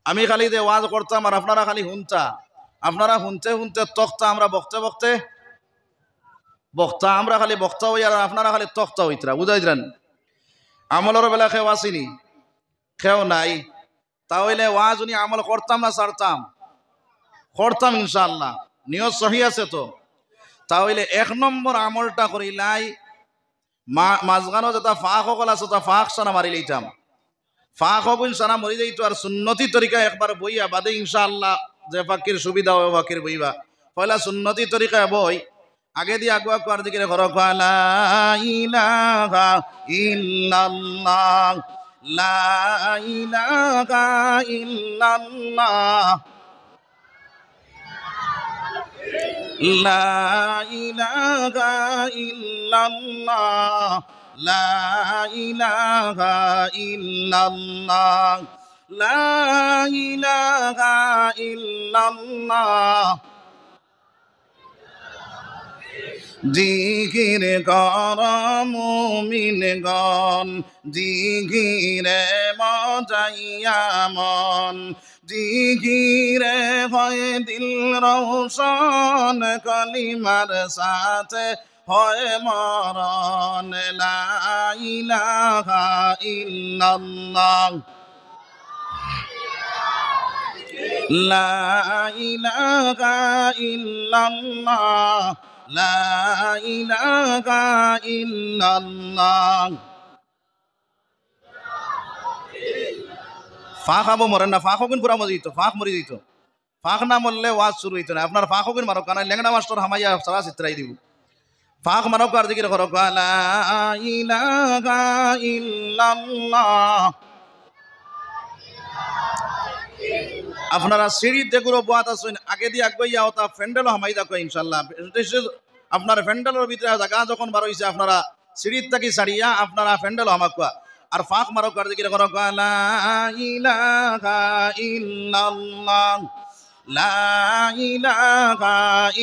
আমি খালি যে ওয়াজ করতাম আর আপনারা খালি শুনতা, আপনারা শুনতে শুনতে তখতা, আমরা বকতে বকতে বক্তা, আমরা খালি বক্তা হই আর আপনারা খালি তখতা হইতরা, বুঝাইতরান। আমলের বেলা খেও আসিনি, খেও নাই, তাহলে ওয়াজ উনি আমল করতাম না ছাড়তাম? করতাম ইনশাআল্লাহ, নিয়ত সহি আছে তো। তাহলে এক নম্বর আমলটা করিলাই মাঝখানো যেটা ফাঁক সকল আছে তা ফাঁক সানা মারি লইতাম, ফাঁক হবুন সানা মরি যাইতো। আর সুন্নতি তরিকা একবার বইয়া বাদে ইনশাআল্লাহ যে ফাঁকির সুবিধা হবে ফাঁকির বইবা, পয়লা সুন্নতি তরিকা বই আগে দিয়ে আগুয়া কর দিকে ঘর লা ইলাহা ইল্লাল্লাহ, লা ইলাহা ইল্লাল্লাহ, লা ইলাহা ইল্লাল্লাহ, লা ইলাহা ইল্লাল্লাহ, লা ইলাহা ইল্লাল্লাহ। জিকির কর মুমিনগণ, জিকিরে মজাইয়া মন, জিকিরে হয় দিল রোশন, কলিমার সাথে হয় মরণ। লা ইলাহা ইল্লাল্লাহ, লা ইলাহা ইল্লাল্লাহ, লা ইলাহা ইল্লাল্লাহ। ফাঁক খাবো মরেন না, ফাঁক হবেন পুরা মরে দিত, ফাঁক মরে দিত। ফাঁক না মরলে ওয়াজ শুরু হইতো না। আপনার ফাঁক হবেন মারো কানা লেংনা মাস্টার হামাইয়া সারা চিত্রাই দিব। ফাঁক মারো কার দিকে করো লা ইলাহা ইল্লাল্লাহ। আপনারা সিঁড়ির দেখুরো বাত আসুন, আগে দিয়ে আগাইয়া ওটা ফ্যান্ডেলও হামাই দেখো ইনশাল্লাহ। আপনার ফ্যান্ডেলের ভিতরে জায়গা যখন বার হইছে, আপনারা সিঁড়ির থেকে ছাড়িয়া আপনারা ফ্যান্ডেলও হামাকুয়া। আর ফাঁক মারো কার দিকে করো লা ইলাহা ইল্লাল্লাহ, লা ইলাহা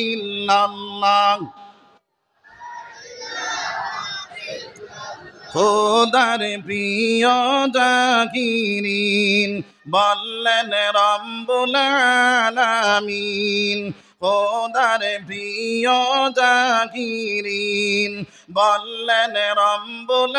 ইল্লাল্লাহ। খোদার প্রিয় জাকিরিন বললেন রব্বুল আলামিন, খোদার প্রিয় জাকিরিন বললেন রব্বুল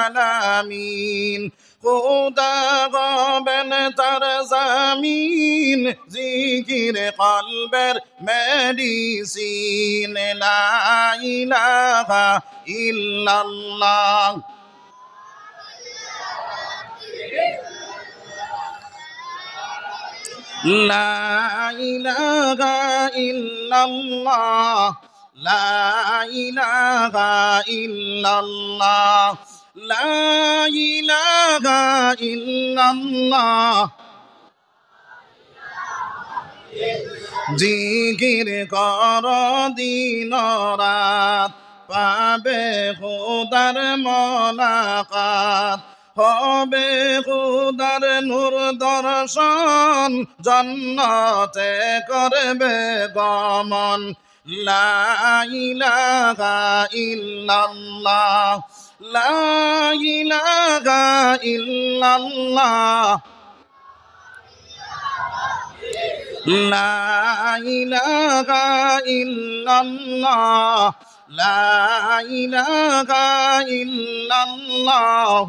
আলামিন। খোদা গবেন তার জামিন, জিকির কলবের মেডিসিন। লা ইলাহা ইল্লাল্লাহ, লা ইলাহা ইল্লাল্লাহ, লা ইলাহা ইল্লাল্লাহ, লা ইলাহা ইল্লাল্লাহ। জিকির কর দিন রাত, পাবে খোদার মোলাকাত, হবে খোদার নূর দর্শন, জান্নাতে করবে গমন। লা ইলাহা ইল্লাল্লাহ, লা ইলাহা ইল্লাল্লাহ, লা ইলাহা ইল্লাল্লাহ, লা ইলাহা ইল্লাল্লাহ,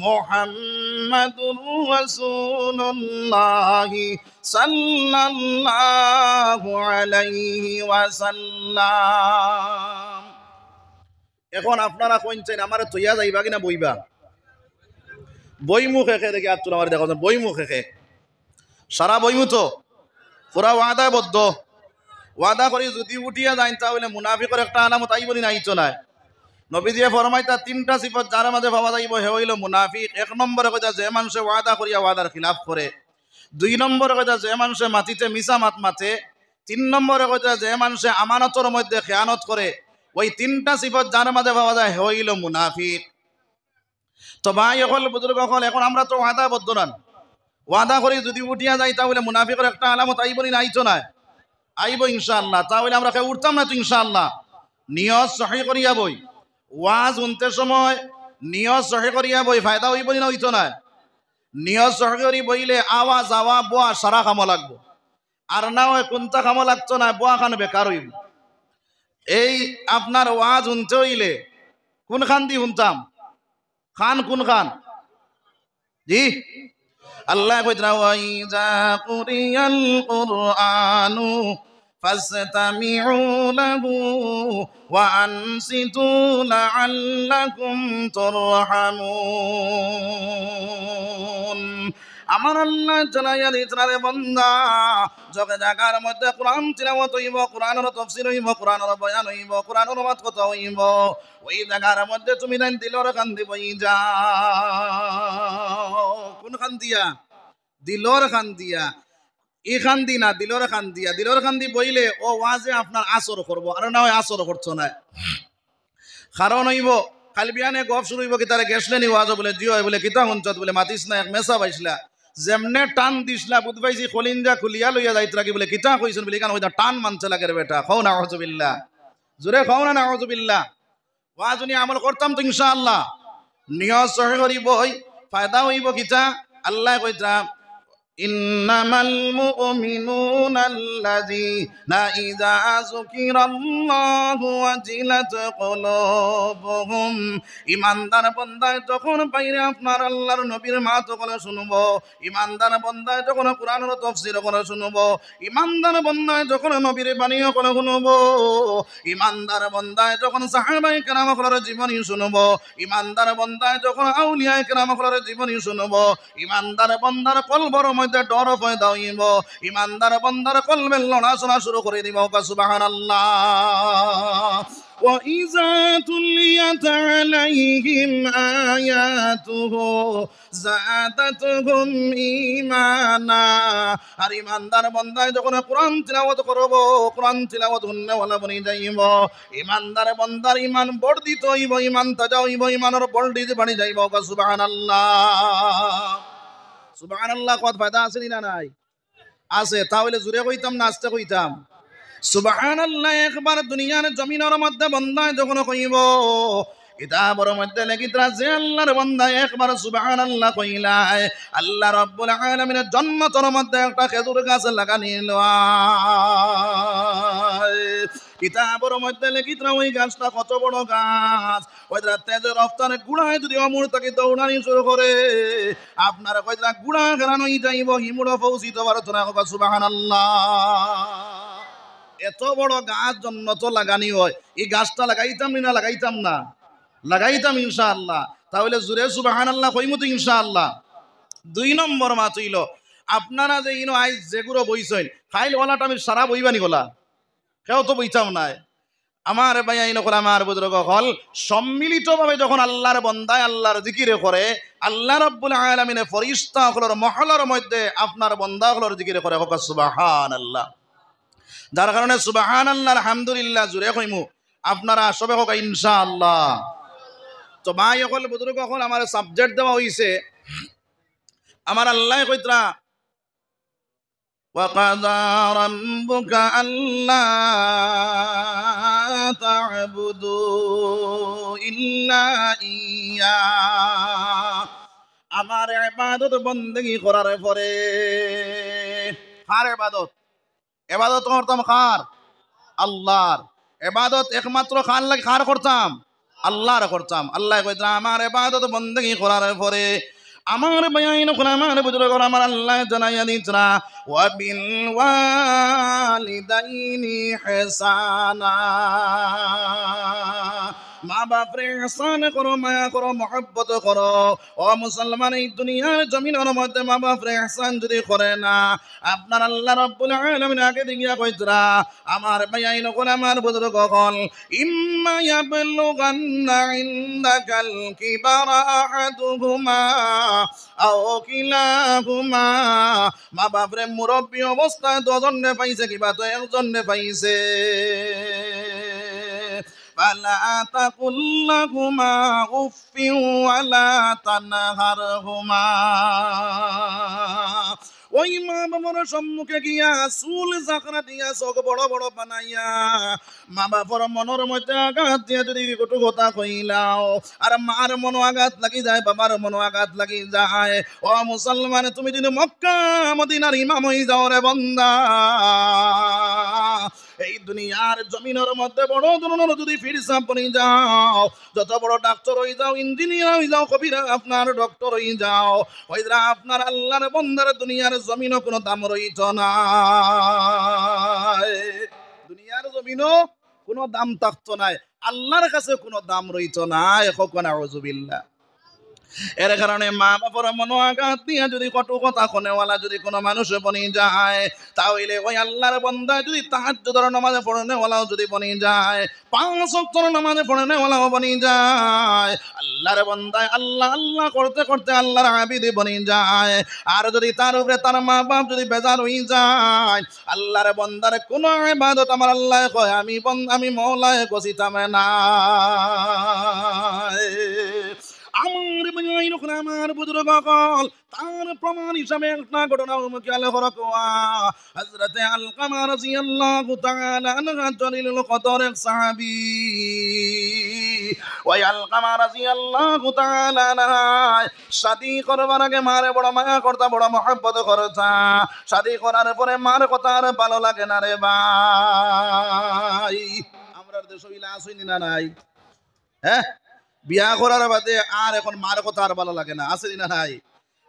মুহাম্মাদুর রাসূলুল্লাহ সাল্লাল্লাহু আলাইহি ওয়াসাল্লাম। এখন আপনারা কইছেন আমারে তৈয়া যাইবা কিনা বইবা? বইমুখ এখে দেখি আর তোর আমার দেখো বইমুখ এখে সারা বইমু তো পুরা ওয়াদায় বদ্ধ। ওয়াদা করি যদি উঠিয়া যাই তাহলে মুনাফিকর একটা আলামত আইব না, আইতো নাই। নবীজিয়ে ফরমাইতা তিনটা সিফত যার মাঝে ভাবা যাইব হে হইল মুনাফিক। এক নম্বরে কইতা যে মানুষে ওয়াদা করিয়া ওয়াদার খিলাফ করে। দুই নম্বরে কইতা যে মানুষে মাটিতে মিছা মাত মাতে। তিন নম্বরে কইতা যে মানুষে আমানতর মধ্যে খেয়ানত করে। ওই তিনটা সিফত যার মাঝে ভাবা যায় হে হইল মুনাফিক। তো ভাই হল বুজুর্গ হল, এখন আমরা তো ওয়াদা বদ্ধ নান। ওয়াদা করি যদি উঠিয়া যাই তাহলে মুনাফিকের একটা আলামত আইব না, আইতো নাই? আইব ইনশাআল্লাহ। তাহলে আমরা কেউ উঠতাম না তো ইনশাআল্লাহ। নিয়ত সহি করিয়া বই, ওয়াজ উনতে সময় নিয়ত সহি করিয়া বই, ফায়দা হইব না, হইতো না? নিয়ত সহকারী বইলে আওয়া যাওয়া বোয়া সারা কামো লাগবো, আর না হয় কোনটা কামো লাগতো না, বোয়া খান বেকার হইব। এই আপনার ওয়াজ শুনতে হইলে কোন খান দি শুনতাম, খান কোন খান? জি আল্লাহ কইতরা ওয়াইজা কুরিয়াল কুরআনু ফাসতামিউ লাহু ওয়া আনসিতু লাআল্লাকুম তুরহামুন। আমার আল্লাহ জানাইয়া দিতরা রে বান্দা, যখন জায়গার মধ্যে কোরআন তিলাওয়াত হইব, কোরআনের তাফসীর হইব, কোরআনের বয়ান হইব, কোরআনের মাত কথা হইব, ওই জায়গার মধ্যে তুমি না দিলর কান দিবই যাও। কোন খান দিয়া? দিলর খান দিয়া। ই খান দি না, দিলর খান দিয়া। দিলর খান দি বইলে ও ওয়াজে আপনার আসর করবো, আর না হয় আসর করছো না। কারণ হইব খালি বিয়ানে গপ শুরু হইব, কি তারা গেছলে নি ওয়াজ বলে জিও বলে কিতা হুঞ্চত বলে মাতিস না, এক মেসা পাইছিলা যেমনে টান দিসলা বুধ পাইছি খলিঞ্জা খুলিয়া লইয়া যাইতরা কি বলে কিতা কইছেন বলে কেন হইতা টান মানছে লাগে রে বেটা। খাও না আউযুবিল্লাহ, জোরে খাও না আউযুবিল্লাহ। ওয়াজ উনি আমল করতাম তো ইনশাআল্লাহ। নিয়ত সহি করিবই, ফায়দা হইব কিতা? আল্লাহ কইতরা ইন্নামাল মুমিনুনা আল্লাযীনা ইযা যুকিরাল্লাহু ওয়াজিলাত কুলুবুহুম। ইমানদার বান্দায় যখন বাইরে আপনার আল্লাহর নবীর মাত করে শুনবো, ইমানদার বান্দায় যখন কোরআনের তাফসীর করে শুনবো, ইমানদার বান্দায় যখন নবীর বাণী করে শুনবো, ইমানদার বান্দায় যখন সাহাবায়ে কেরামের জীবনী শুনবো, ইমানদার বান্দায় যখন আউলিয়ায়ে কেরামের জীবনী শুনবো, ইমানদার বান্দার কলবর মধ্যে ডর পয়দা হইব, ইমানদার বান্দার কলবের লড়াচড়া শুরু করে দিব। সুবহানাল্লাহ। وَإِذَا تُلِيَتْ عَلَيْهِمْ آيَاتُهُ زَادَتْهُمْ إِيمَانًا। আর ইমানদার বান্দায় যখন কোরআন তিলাওয়াত করব, কোরআন তিলাওয়াত হুন্নাওয়ালা বনি যাইব, ইমানদার বান্দার ইমান বর্ধিত হইব, ইমান তাজা হইব, ইমানের বর্ধিত বাড়ি যাইব। সুবহানাল্লাহ। সুবহানাল্লাহ কত ফায়দা আছে না নাই? আছে। তাহলে জুড়ে কইতাম না আস্তে কইতাম? সুবহানাল্লাহ একবার দুনিয়ার জমিনের মধ্যে বান্দায় যখন কইব, কিতাবের মধ্যে লেখিতরা যে আল্লাহর বান্দা একবার সুবহানাল্লাহ কইলায়, আল্লাহ রাব্বুল আলামিনের জান্নাতের মধ্যে একটা খেজুর গাছ লাগানিল। কিতাবের মধ্যে লেখিতরা ওই গাছটা কত বড় গাছ, ওই তেজের রফতারে গুড়ায় যদি অমূর তাকে দৌড়ানি শুরু করে, আপনারা কইতরা গুড়া ঘেরানোই যাইব, হিমুড়ো পৌঁছিত পারত না। সুবহানাল্লাহ। এত বড় গাছ জন্নত লাগানি হয়, এই গাছটা লাগাইতাম না লাগাইতাম না? লাগাইতাম ইনশাআল্লাহ। তাহলে জুরে সুবহানাল্লাহ কইমু তো ইনশাআল্লাহ। 2 নম্বর মাত হইল, আপনারা যে ইনো আইজ যেগুলো বইছেন খাইল ওলাটা আমি সারা বইবানি গলা, কেউ তো বইতাম নাই। আমার ভাই আইন কল, আমার বুজুর্গ হল সম্মিলিতভাবে যখন আল্লাহর বন্দায় আল্লাহর জিকিরে করে, আল্লাহ রাব্বুল আলামিনের ফেরেশতা হলর মহলার মধ্যে আপনার বন্দা হলর জিকিরে করে। সুবহানাল্লাহ। যার কারণে সুবহানাল্লাহ আলহামদুলিল্লাহ জুড়ে কইমু, আপনারা সবে হোক ইনশাআল্লাহ। তো ভাই হল বুজুর্গ হল আমার সাবজেক্ট দেওয়া হইছে, আমার আল্লাহ কইতরা وَقَضَى رَبُّكَ أَلَّا تَعْبُدُوا إِلَّا إِيَّاهُ। আমার ইবাদত বندگی করার পরে, কার ইবাদত? ইবাদত করতাম কার? আল্লাহর। ইবাদত একমাত্র কার লাগে? কার করতাম? আল্লাহর করতাম। আল্লাহ কইতরা আমার ইবাদত বندگی করার পরে আমার বায়াইন আমার বুজুর্গ আমার আল্লাহ জানাইয়া দিতরা ওয়া বিল ওয়ালিদাইনি ইহসানা। মা বাপরে ইহসান করো, মায়া করো, মহব্বত করো। ও মুসলমান, এই দুনিয়ার জমিনের মধ্যে মা বাপরে ইহসান যদি করে না, আপনার আল্লাহ রাব্বুল আলামিন আগে দিয়া কইতরা আমার বায়াইন আমার বুজুর্গ হল ইম্মা ইয়াবলুগান্না ইনদাকাল কিবারা আহাদুহুমা আও কিলাহুমা। মা বাপরে মুরব্বী অবস্থায় দুজনে পাইছে, কিবা তো একজনে পাইছে। ফালা তাকুল লাহুমা উফফিন ওয়ালা তানহারহুমা ওই মা বাবার সম্মুখে গিয়া চুল জাকরা দিয়া চোখ বড় বড় বানাইয়া মা বাবার মনের মধ্যে আঘাত দিয়া যদি কটু কথা কইলাও আর মার মনো আঘাত লাগি যায় বাবার মনো আঘাত লাগি যায় ও মুসলমান তুমি যদি মক্কা মদিনার ইমাম হই যাও রে বান্দা এই দুনিয়ার জমিনের মধ্যে বড় ধরনের যদি ফিরসাব বনি যাও যত বড় ডাক্তার হই যাও ইঞ্জিনিয়ার হই যাও কবিরা আপনার ডক্টর হই যাও ওইরা আপনার আল্লাহর বান্দার দুনিয়ার জমিনও কোনো দাম রইত না দুনিয়ার জমিনও কোনো দাম থাকতো না আল্লাহর কাছে কোনো দাম রইত না এখন আউযুবিল্লাহ এর কারণে মা বাবার মনো আঘাত দিয়া যদি কটু কথা শোনেওয়ালা যদি কোনো মানুষ বনি যায় তাহলে ওই আল্লাহর বান্দা যদি তাহাজ্জুদের নামাজে পড়নেওয়ালাও যদি বনি যায় 5 ওয়াক্তের নামাজে পড়নেওয়ালাও বনি যায় আল্লাহর বান্দায় আল্লাহ আল্লাহ করতে করতে আল্লাহর আবিদ বনি যায় আর যদি তার উপরে তার মা বাপ যদি বেজার হয়ে যায় আল্লাহর বান্দার কোনো ইবাদত আমার আল্লাহ কয় আমি মওলায় গছিতামে না আমার ভাই যখন আমার বুজুর্গ কল তার প্রমাণ হিসাবে একটা ঘটনা খেয়াল করো হযরত আলকামা রাদিয়াল্লাহু তাআলা আনহু জলিলুল কদর এক সাহাবী ওই আলকামা রাদিয়াল্লাহু তাআলা আনহু শাদী করবার আগে মারে বড় মায়া করতা বড় মহব্বত করতা শাদী করার পরে মার কথা আর ভালো লাগে না রে ভাই আমরা দেশ হইলা আসইনি না নাই হ্যাঁ বিয়া করার বাদে আর এখন মার কথা আর ভালো লাগে না আছে না নাই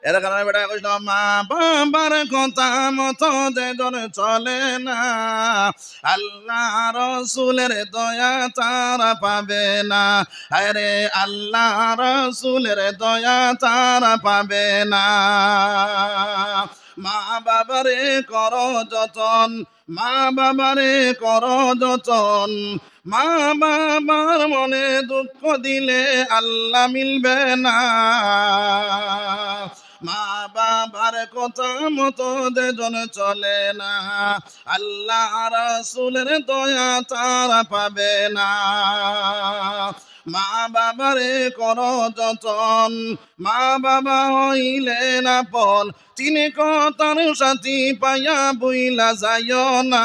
এর কারণে বেটা কইল মা বাবার কথা মতো যেজন চলে না আল্লাহ রাসূলের দয়া তারা পাবে না আরে আল্লাহ রাসূলের দয়া তারা পাবে না মা বাবারে করো যতন মা বাবারে করো যতন মা বাবার মনে দুঃখ দিলে আল্লাহ মিলবে না মা বাবার কথা মতো যেজন চলে না আল্লাহ রাসূলের দয়া তারা পাবে না মা বাবারে করো যতন মা বাবা হইলে না পল তিনি কথার সাথী পাইয়া বইলা যাইও না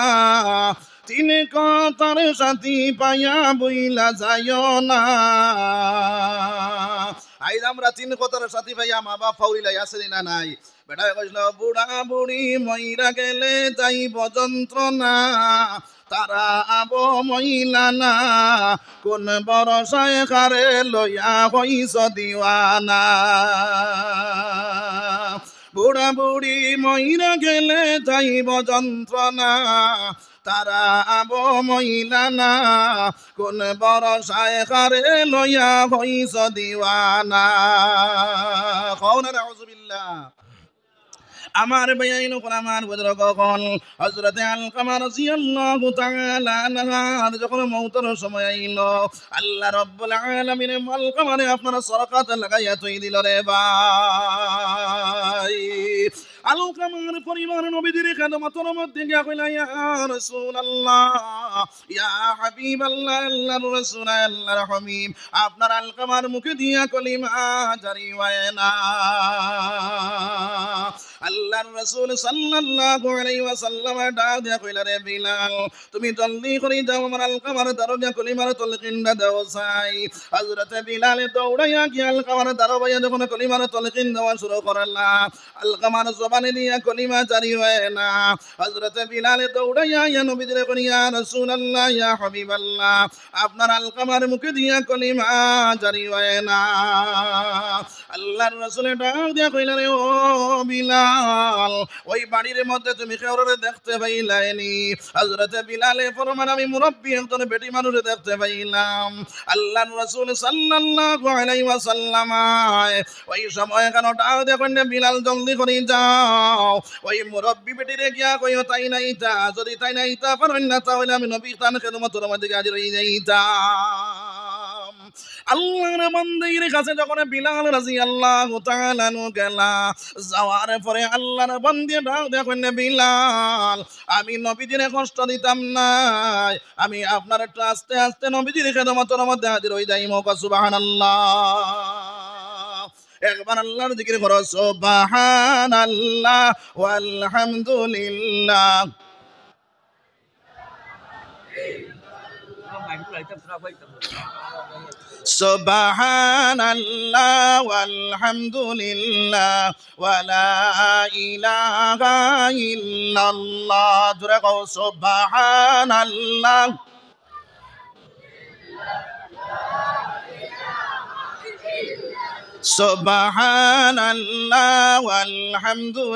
তিনি কথার সাথী পাইয়া বইলা যাইও না আইজ আমরা তিন কথার সাথী পাইয়া মা বাপ ফাউরিলাই আছে না নাই বেটা কইল বুড়া বুড়ি মইরা গেলে যাইব যন্ত্রণা তারা আবো মহিলা না কোন বরসায় কারে লইয়া হইছ দিওয়ানা বুড়া বুড়ি মইরা গেলে যাইব যন্ত্রণা তারা আবো মহিলা না কোন বরসায় কারে লইয়া হইছ দিওয়ানা কওনা নাউযুবিল্লাহ আমার ভাইয়াইন আমার বুজুর্গ কল হযরত আলকামা রাদিয়াল্লাহু তাআলা আনহু যখন মওতের সময় আইল আল্লাহ রাব্বুল আলামিন আলকামারে আপনারা সরকাত লাগাইয়া তুই দিল রে ভাই আলকামার পরিবার নবীদের খেদমতের মধ্যে গিয়া কইলা ইয়া রাসূলুল্লাহ ইয়া হাবিবাল্লাহ আল্লাহর রাসূল আল্লাহর হাবিব আপনার আলকামার মুখে দিয়া কলিমা জারি হয় না আল্লাহর রাসূল সাল্লাল্লাহু আলাইহি ওয়াসাল্লাম ডাক দিয়া কইলা রে বিলাল তুমি জলদি করে যাও আমার আলকামার দরজা কলিমার তলকিনটা দাও চাই হযরত বিলাল দৌড়াইয়া গিয়া আলকামার দরবাজা যখন কলিমার তলকিন দেওয়া শুরু করলা আলকামার জবানে দিয়া কলিমা জারি হয় না হযরত বিলাল দৌড়াইয়া ইয়া নবীজিরে কই ইয়া রাসূলুল্লাহ ইয়া হাবিবাল্লাহ আপনার আলকামার মুখে দিয়া কলিমা জারি হয় না আল্লাহর রাসূল ডাক দিয়া কইলা রে ও বিলাল ওই বাড়ির মধ্যে তুমি কাউরে দেখতে পাইলাইনি হযরত বিলালে ফরমান আমি মুরব্বি একজন বেটি মানুষে দেখতে পাইলাম আল্লাহর রাসূল সাল্লাল্লাহু আলাইহি ওয়াসাল্লাম ওই সময় কেন ডাক দিয়া কইলে বিলাল জলদি করে যাও ওই মুরব্বি বেটিরে গিয়া কইও তাই নাইতা যদি তাই নাইতা পারেন না তাহলে আমি নবী তান খেদমতের মধ্যে হাজির হয়ে যাইতাম আল্লাহর বান্দার কাছে যখন বিলাল রাদিয়াল্লাহু তাআলা আনহু গেলা যাওয়ার পরে আল্লাহর বান্দী ডাক দেখেন বিলাল আমি নবীজির কষ্ট দিতাম না আমি আপনার একটু আস্তে আস্তে নবীজির খেদমতের মধ্যে হাজির হয়ে যাই সুবহানাল্লাহ একবার আল্লাহর জিকির করো সুবহানাল্লাহ ওয়ালহামদুলিল্লাহ সুবহানাল্লাহ ওয়ালহামদুলিল্লাহ ওয়ালা ইলাহা ইল্লাল্লাহ জোরে কও সুবহানাল্লাহ সুবহানাল্লাহ ওয়ালহামদুলিল্লাহ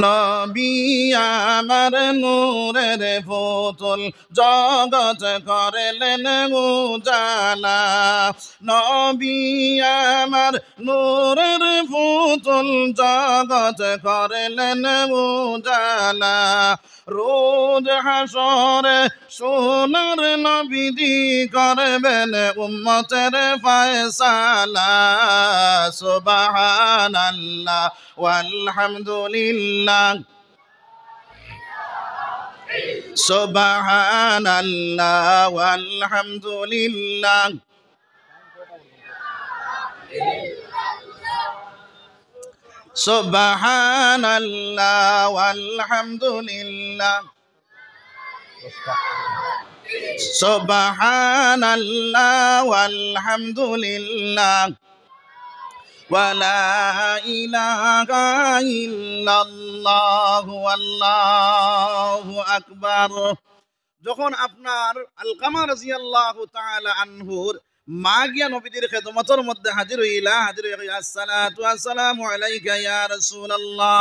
নবী আমার নূরের পুতুল জগৎ করলেন উজালা নবী আমার নূরের পুতুল জগৎ করলেন উজালা রোজ হাসরে সোনার নবীজি করবেন উম্মতের ফয়সালা সুবহানাল্লাহ ওয়ালহামদুলিল্লাহ সুবহানাল্লাহ ওয়ালহামদুলিল্লাহ সুবহানাল্লাহ ওয়ালহামদুলিল্লাহ সুবহানাল্লাহ ওয়ালহামদুলিল্লাহ ওয়ালা ইলাহা ইল্লাল্লাহু আল্লাহু আকবার। যখন আপনার আলকামা রাদিয়াল্লাহু তাআলা আনহুর মা গিয়া নবীদের খেদমতের মধ্যে হাজির হইলা, হাজির হইয়া আসসালাতু আসসালামু আলাইকা ইয়া রাসূলুল্লাহ,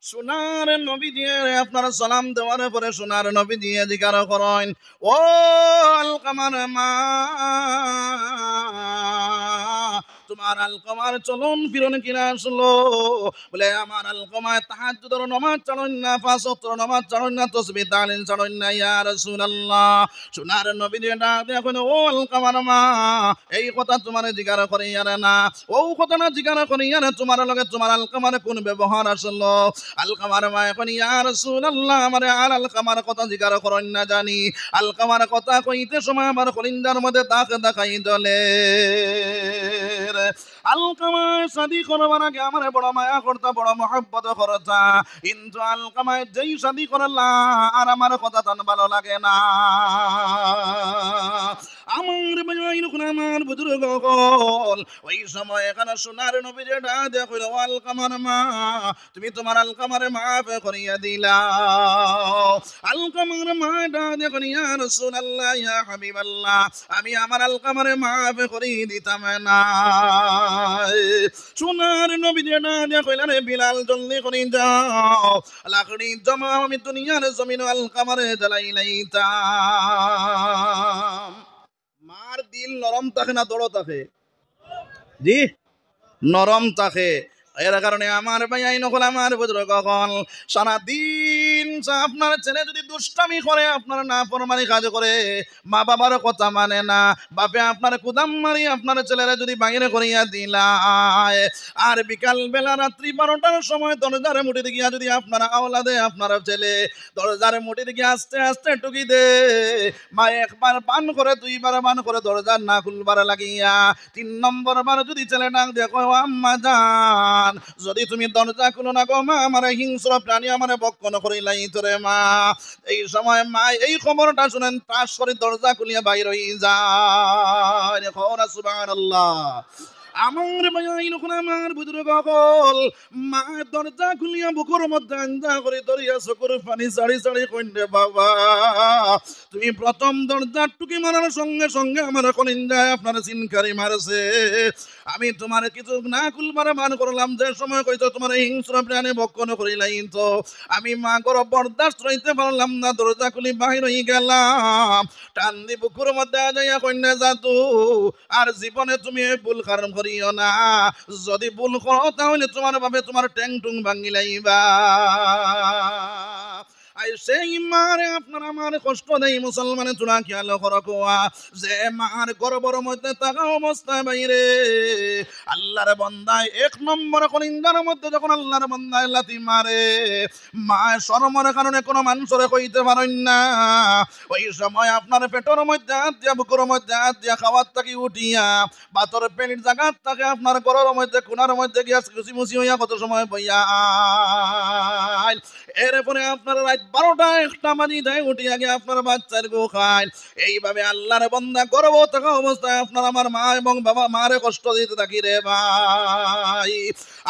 সোনার নবী দিয়ে আপনার সালাম দেওয়ার পরে সোনার নবী দিয়ে জিজ্ঞাসা করেন, ও আলকামার মা, তোমার আলকামার চলন ফিরন কিনা আসলো? বলে আমার আলকামায় তাহাজ্জুদের নামাজ চড়ন না, পাঁচ ওয়াক্ত নামাজ চড়ন না, তাসবিহ তাহলিল চড়ন না ইয়া রাসূলুল্লাহ। সোনার নবী দিয়ে ডাক দিয়ে কইল, ও আলকামার মা, এই কথা তোমার জিজ্ঞাসা করি আর না, ও কথা না জিজ্ঞাসা করি আর তোমার লগে তোমার আলকামার কোন ব্যবহার আসলো? আলকামার মা এখন ইয়া রাসূলুল্লাহ আমারে আর আলকামার কথা জিজ্ঞাসা করেন না জানি, আলকামার কথা কইতে সময় আমার কলিজার মধ্যে তাক দেখাই দলে। আলকামায় শাদী করবার আগে আমার বড় মায়া করতা, বড় মহব্বত করতা, কিন্তু আলকামায় যেই শাদী করলা আর আমার কথা তান ভালো লাগে না। আমার ভাইয়ের আমার বুজুর্গ সকল ওই সময় এখানে সোনার নবী যে ডাক দেয়া কইল, আলকামার মা, তুমি তোমার আলকামারে মাফ করিয়া দিলা। আলকামার মা ডাক দেয়া কইল, ইয়া রাসূলুল্লাহ ইয়া হাবিবাল্লাহ, আমি আমার আলকামারে মাফ করিয়ে দিতাম না। সোনার নবী যে ডাক দেয়া কইলেন, বিলাল জলদি করে যাও, লাকড়ি জমাও, আমি দুনিয়ার জমিন আলকামারে জ্বালাই লাইতাম। মার দিল নরম থাকে না দড় থাকে? জি নরম থাকে। এর কারণে আমার ভাই আইন হল আমার বুজুর্গ কল সারাদিন আপনার ছেলে যদি দুষ্টামি করে, আপনার না ফরমানি কাজ করে, মা বাবার কথা মানে না, বাপে আপনার কুদাম মারি আপনার ছেলেরা যদি বাইরে করিয়া দিলায়, আর বিকাল বেলা রাত্রি 12টার সময় দরজার মুঠি গিয়া যদি আপনার আওলাদে আপনার ছেলে দরজার মুঠি গিয়ে আস্তে আস্তে টুকি দে, মা একবার বান করে, দুইবার বান করে, দরজার না খুলবার লাগিয়া 3 নম্বর বার যদি ছেলে ডাক দেখো, আম্মা জান, যদি তুমি দরজা খুলো না গো মা, আমার হিংস্র প্রাণী আমার বক্ষণ করিলাই তোরে মা। এই সময় মা এই খবরটা শুনেন, তার শরীর দরজা খুলিয়া বাইর হয়ে যায়। সুবহানাল্লাহ। আমার ভাইয়াইন আমার বুজুর্গ সকল মা দরজা খুলিয়া বুকুর মধ্যে আঞ্জা করে ধরিয়া চকুর পানি সারি সারি কইন্ডে, বাবা তুমি প্রথম দরজার টুকি মারার সঙ্গে সঙ্গে আমার কলিজায় আপনার চিনকারি মারছে, আমি তোমার কিছু না খুলবার মান করলাম, যে সময় কইতো তোমার হিংস্র প্রাণে বক্ষণ করিলাই তো আমি মা গর বরদাস্ত রইতে পারলাম না, দরজা খুলি বাহির হয়ে গেলাম, টান দি বুকুর মধ্যে যাইয়া কন্যা জাতু, আর জীবনে তুমি ভুল কারণ করিও না, যদি ভুল করো তাহলে তোমার ভাবে তোমার ট্যাং টুং ভাঙি লাইবা। আই সেই মারে আপনার আমার কষ্ট দেই মুসলমানের চূড়া খেয়াল করকুয়া যে মার গর্ভের মধ্যে থাকা অবস্থায় বাইরে আল্লাহর বান্দায় এক নম্বর কলিন্দার মধ্যে যখন আল্লাহর বান্দায় লাথি মারে মা শরমের কারণে কোনো মানুষরে কইতে পারেন না ওই সময় আপনার পেটের মধ্যে হাত দিয়া বুকের মধ্যে হাত দিয়া খাওয়ার থাকি উঠিয়া বাতর পেনির জায়গার থাকে আপনার ঘরের মধ্যে কোনার মধ্যে গিয়া খুশি মুসি হইয়া কত সময় বইয়া এরপরে আপনার রাত 12টা 1টা বাজি যায় উঠিয়া গিয়ে আপনার বাচ্চার গো খায় এইভাবে আল্লাহর বান্দা গর্ভ থাকা অবস্থায় আপনার আমার মা এবং বাবা মারে কষ্ট দিতে থাকি রে ভাই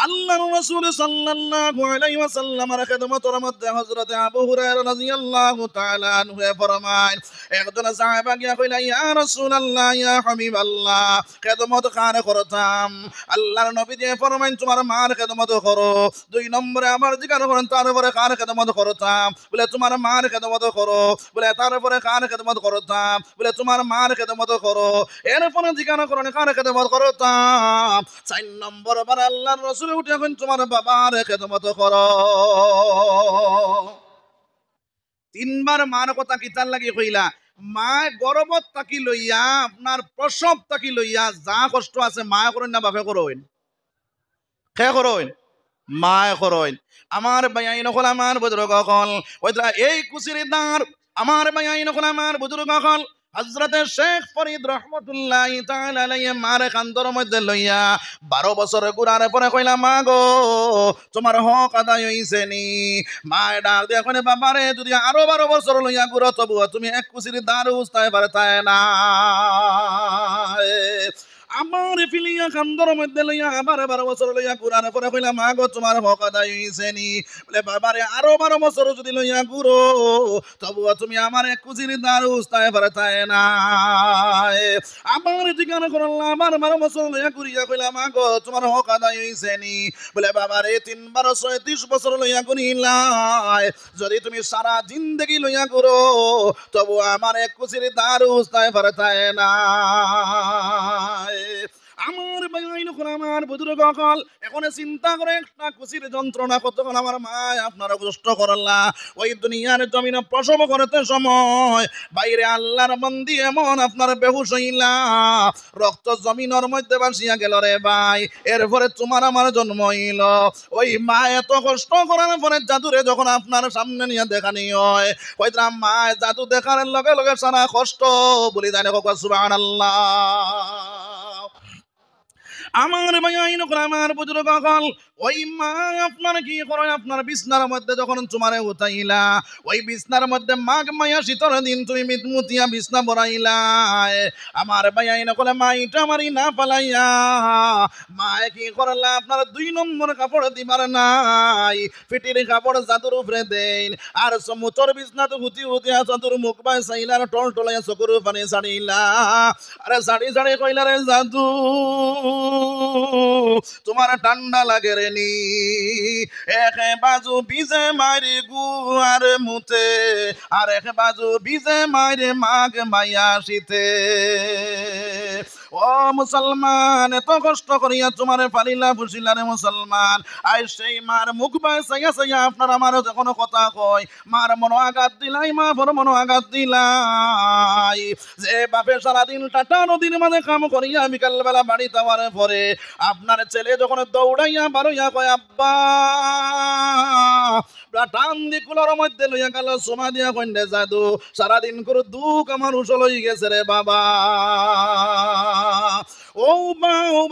আল্লাহর রাসূল সাল্লাল্লাহু আলাইহি ওয়াসাল্লামের খেদমতের মধ্যে হযরত আবু হুরায়রা রাদিয়াল্লাহু তাআলা আনহু ফরমায় একজন সাহাবা গিয়া কইলা ইয়া রাসূলুল্লাহ ইয়া হাবিবাল্লাহ খেদমত কারে করতাম আল্লাহর নবী দিয়ে ফরমাইন তোমার মার খেদমত করো 2 নম্বরে আমার জিজ্ঞাসা করেন তারপরে কার খেদমত করতাম বলে তোমার মার খেদমত করো বলে তারপরে কার খেদমত করতাম বলে তোমার মার খেদমত করো এরপরে জিজ্ঞাসা করেন কার খেদমত করতাম 4 নম্বর বার আল্লাহর রাসূল উঠে এখন তোমার বাবার খেদমত করো 3বার মার কথা কিতার লাগি কইলা মা গর্ভত থাকি লইয়া আপনার প্রসব থাকি লইয়া যা কষ্ট আছে মা করেন না বাপে করেন কে করেন মা করেন আমার বাইন হল আমার বুজুর্গ হল ওইটা এই কুসির দাঁড় আমার বাইন হল আমার বুজুর্গ হল হযরত শেখ ফরিদ রহমাতুল্লাহি তাআলা আলাইহি মারে কান্দর মধ্যে লইয়া 12 বছর গুরার পরে কইলা মা গো তোমার হক আদায় হইছে নি মা ডাক দিয়ে কইলে বাবারে যদি আরো 12 বছর লইয়া গুরো তবু তুমি এক কুসির দাঁড় উস্তায় পারতায় না আমার ফিলিয়া কান্দর মধ্যে লইয়া আবার 12 বছর লইয়া গুরার পরে কইলা মা গো তোমার হক আদায় হইছে নি বলে বাবারে আরো 12 বছর যদি লইয়া গুরো তবু তুমি আমার এক কুসির দাঁড় উস্তায় পারতায় না আমার জিজ্ঞাসা করলাম আমার 12 বছর লইয়া ঘুরিয়া কইলা মা গো তোমার হক আদায় হইছে নি বলে বাবারে 3 বার 36 বছর লইয়া গুনিলাই যদি তুমি সারা জিন্দেগি লইয়া করো তবু আমার এক কুসির দাঁড় উস্তায় পারতায় না আমার বাইন আমার বুজুর্গ হল এখন চিন্তা করে একটা কুসির যন্ত্রণা কতক্ষণ আমার মা আপনারা কষ্ট করলা ওই দুনিয়ার জমিনে প্রসব করতে সময় বাইরে আল্লাহর বন্দি এমন আপনার বেহুশ হইলা রক্ত জমিনের মধ্যে ভাসিয়া গেল রে ভাই এরপরে তোমার আমার জন্ম হইল ওই মা এত কষ্ট করার পরে জাদুরে যখন আপনার সামনে নিয়ে দেখানি হয় কইতাম মা জাদু দেখার লগে লগে সারা কষ্ট বলি জানে সুবহানাল্লাহ আমার বাইন আমার বুজুর্গ হল ওই মা আপনার কি করেন আপনার বিছনার মধ্যে যখন তোমারে উঠাইলা ওই বিছনার মধ্যে মাঘ মায়া শীতর দিন তুমি মিতমুতিয়া বিছনা বড়াইলা আমার বাইন কলে মাইটা মারি না পালাইয়া মায়ে কি করলা আপনার 2 নম্বর কাপড় দিবার নাই ফিটির কাপড় জাদুর উপরে দেন আর সমুচর বিছনা তো হুতি হুতিয়া জাদুর মুখ বাই চাইলা টল টলাইয়া চকুর পানি ছাড়িলা আরে ছাড়ি ছাড়ি কইলা রে জাদু তোমার ঠান্ডা লাগে রে নি এক বাজু ভিজে মারি গুয়ার মুতে আর এক বাজু ভিজে মারি মাঘ মাইয়া শীতে ও মুসলমান এত কষ্ট করিয়া তোমার পালিলা ফুসিলা রে মুসলমান আই সেই মার মুখ বাই চাইয়া চাইয়া আপনার আমার যখন কথা কয় মার মনো আঘাত দিলাই মা বড় মনো আঘাত দিলাই যে বাপে সারাদিন টাটা নদীর মাঝে কাম করিয়া বিকাল বেলা বাড়ি যাওয়ার পরে আপনার ছেলে যখন দৌড়াইয়া বারোইয়া কয় আব্বা টান দি কুলোর মধ্যে লইয়া গেল সোমা দিয়া কন্যা জাদু সারাদিন করে দুঃখ আমার উসল হয়ে গেছে রে বাবা ও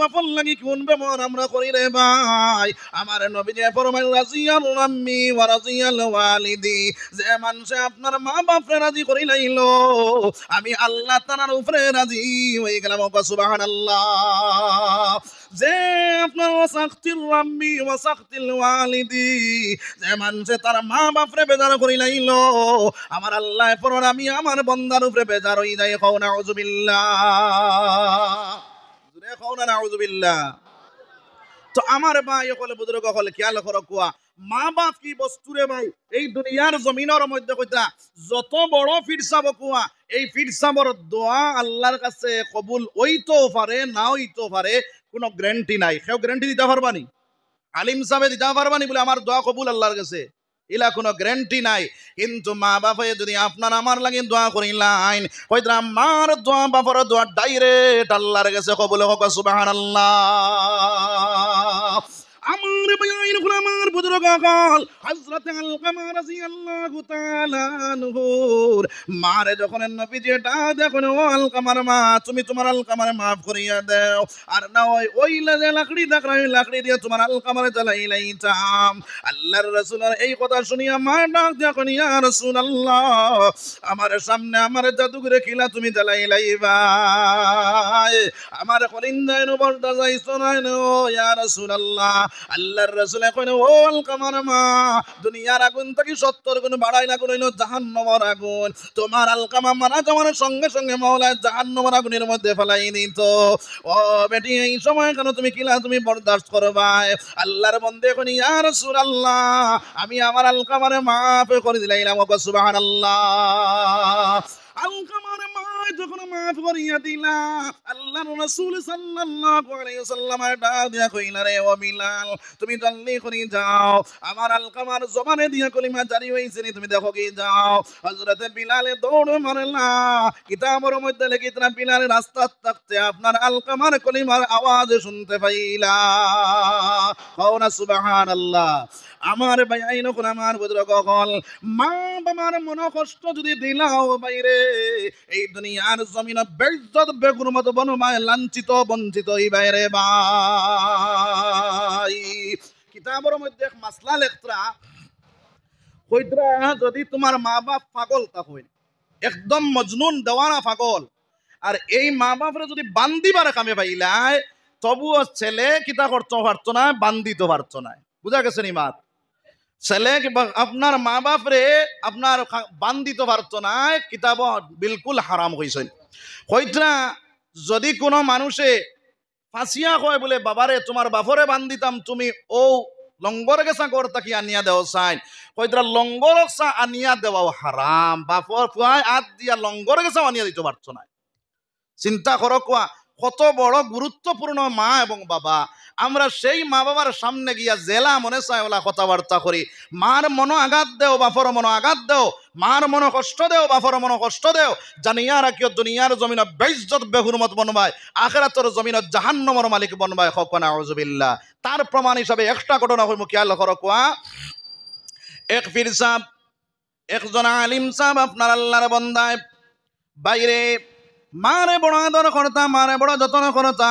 বাপন লাগি কোন বেমন আমরা করি রে ভাই আমার নবী যে ফরমাইল রাজিয়াল আম্মি ওয়া রাজিয়াল ওয়ালিদি যে মানুষে আপনার মা বাপরে রাজি করি লাইলো আমি আল্লাহ তাআলার উপরে রাজি হয়ে গেলাম সুবহানাল্লাহ যে আপনার ওয়াসাখতির রাম্মি ওয়াসাখতিল ওয়ালিদি যে মানুষে তার মা বাপরে বেজার করি লাইলো আমার আল্লাহ পরর আমি আমার বান্দার উপরে বেজার হই যাই কও নাউযুবিল্লাহ জুরে কও না নাউযুবিল্লাহ তো আমার ভাই সকলে বুজুর্গ সকলে খেয়াল করো কুয়া মা বাপ কি বস্তু রে ভাই এই দুনিয়ার জমিনের মধ্যে কইতা যত বড় ফিরসাব কুয়া এই ফিরসাবর দোয়া আল্লাহর কাছে কবুল হইতেও পারে না হইতেও পারে কোনো গ্যারান্টি নাই কেউ গ্যারান্টি দিতে পারবানি আলিম সাহেব দিতে পারবানি বলে আমার দোয়া কবুল আল্লাহর কাছে ইলা কোনো গ্যারান্টি নাই। কিন্তু মা বাপে যদি আপনার আমার লাগে দোয়া করিলাইন, হয়তো আমার দোয়া বাপর দোয়া ডাইরেক্ট আল্লাহর কাছে কবুল হোক, সুবহানাল্লাহ। আমার ভাইয়ের উপর আমার বুজুর্গ কাল হযরত আলকামা রাদিয়াল্লাহু তাআলা আনহুর মারে যখন নবীজি এটা দেখুন, ও আলকামার মা, তুমি তোমার আলকামার মাফ করিয়া দাও, আর না ওই যে লাকড়ি দেখরাই লাকড়ি দিয়ে তোমার আলকামারে জ্বালাইলাইতাম। আল্লাহর রাসূলের এই কথা শুনিয়া মা ডাক দেখুন, ইয়া রাসূলুল্লাহ, আমার সামনে আমার জাদুঘরে খিলা তুমি জ্বালাইলাইবা, আমার কলিন্দায় বলতা যাইছো না, ইয়া রাসূলুল্লাহ। আল্লাহর রাসূল কইন, ও আলকামার মা, দুনিয়ার আগুন থেকে 70 গুণ বাড়াই না কইল জাহান্নামের আগুন। তোমার আলকামা মারা যাওয়ার সঙ্গে সঙ্গে মাওলা জাহান্নামের আগুনের মধ্যে ফেলাই দিত। ও বেটি, এই সময় কেন তুমি কিলা তুমি বরদাস্ত করবা? আল্লাহর বান্দা কইন, ইয়া রাসূলুল্লাহ, আমি আমার আলকামারে মাফ করে দিলাম, সুবহানাল্লাহ। আলকামার মা যখন মাফ করিয়া দিলা, আল্লাহর রাসূল সাল্লাল্লাহু আলাইহি ওয়াসাল্লাম ডাক দিয়া কইলা, রে ও বিলাল, তুমি জলদি করে যাও, আমার আলকামার জবানে দিয়া কলিমা জারি হইছে নি, তুমি দেখো কি যাও। হযরতে বিলালে দৌড় মারলা, কিতাবের মধ্যে লিখিতরা বিলাল রাস্তা থাকতে আপনার আলকামার কলিমার আওয়াজ শুনতে পাইলা, কও না সুবহানাল্লাহ। আমার ভাই আইন কোন আমার বুজুর্গ কল, মা বাবার মন কষ্ট যদি দিলাও বাইরে, এই দুনিয়ার জমিনে বেইজ্জত বেগুরমত বনমায় লাঞ্ছিত বঞ্চিত এই বাইরে ভাই। কিতাবের মধ্যে এক মাসলা লেখরা কইতরা, যদি তোমার মা বাপ পাগল তাহলে একদম মজনুন দেওয়ানা পাগল, আর এই মা বাপরে যদি বান্দিবার কামে পাইলাই, তবুও ছেলে কিতা করতে পারতো না, বান্দিতে পারতো না। বুঝা গেছে নি মাত? ছেলে আপনার মা বাপরে আপনার বান্দিতে পারতো না, কিতাব বিলকুল হারাম হইছে। কইতরা যদি কোনো মানুষে ফাঁসিয়া কয় বলে, বাবারে তোমার বাপরে বান্দিতাম, তুমি ও লঙ্গর গেছা কর তাকি আনিয়া দেও চাই, কইতরা লঙ্গর গেছা আনিয়া দেওয়াও হারাম, বাপর ফুয়ায় আত দিয়া লঙ্গর গেছা আনিয়া দিতে পারছো না। চিন্তা করো কোয়া কত বড় গুরুত্বপূর্ণ মা এবং বাবা। আমরা সেই মা বাবার সামনে গিয়া জেলা মনে চায় ওলা কথাবার্তা করি, মার মনো আঘাত দেও, বাপর মনো আঘাত দেও, মার মনো কষ্ট দেও, বাপর মনো কষ্ট দেও, জানিয়া রাখিও দুনিয়ার জমিন বেইজ্জত বেহুরমত বনবায়, আখিরাতের জমিন জাহান্নামের মালিক বনবায়, হক না আউযুবিল্লাহ। তার প্রমাণ হিসাবে একটা ঘটনা হইমু, খেয়াল করো কোয়া। এক পীর সাহেব, একজন আলিম সাহেব আপনার আল্লাহর বান্দায় বাইরে মারে বড় আদর করতা, মারে বড় যত্ন করতা।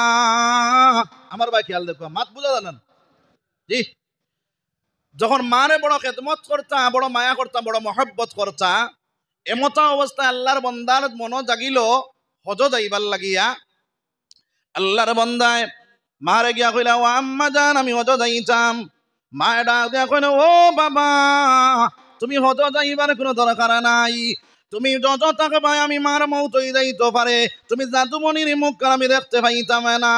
আমার ভাই খেয়াল দেখো, মাত বুঝা জানেন জি? যখন মারে বড় খেদমত করতা, বড় মায়া করতা, বড় মহব্বত করতা, এমতা অবস্থায় আল্লাহর বন্দার মন জাগিল হজ যাইবার লাগিয়া। আল্লাহর বন্দায় মারে গিয়া কইলা, ও আম্মা জান, আমি হজ যাইতাম। মায়ে ডাক দিয়া কইল, ও বাবা, তুমি হজ যাইবার কোনো দরকার নাই, তুমি যত থাকবা আমি মার মৌত হয়ে যাইতে পারে, তুমি জাদুমণির মুখ আমি দেখতে পাইতাম না।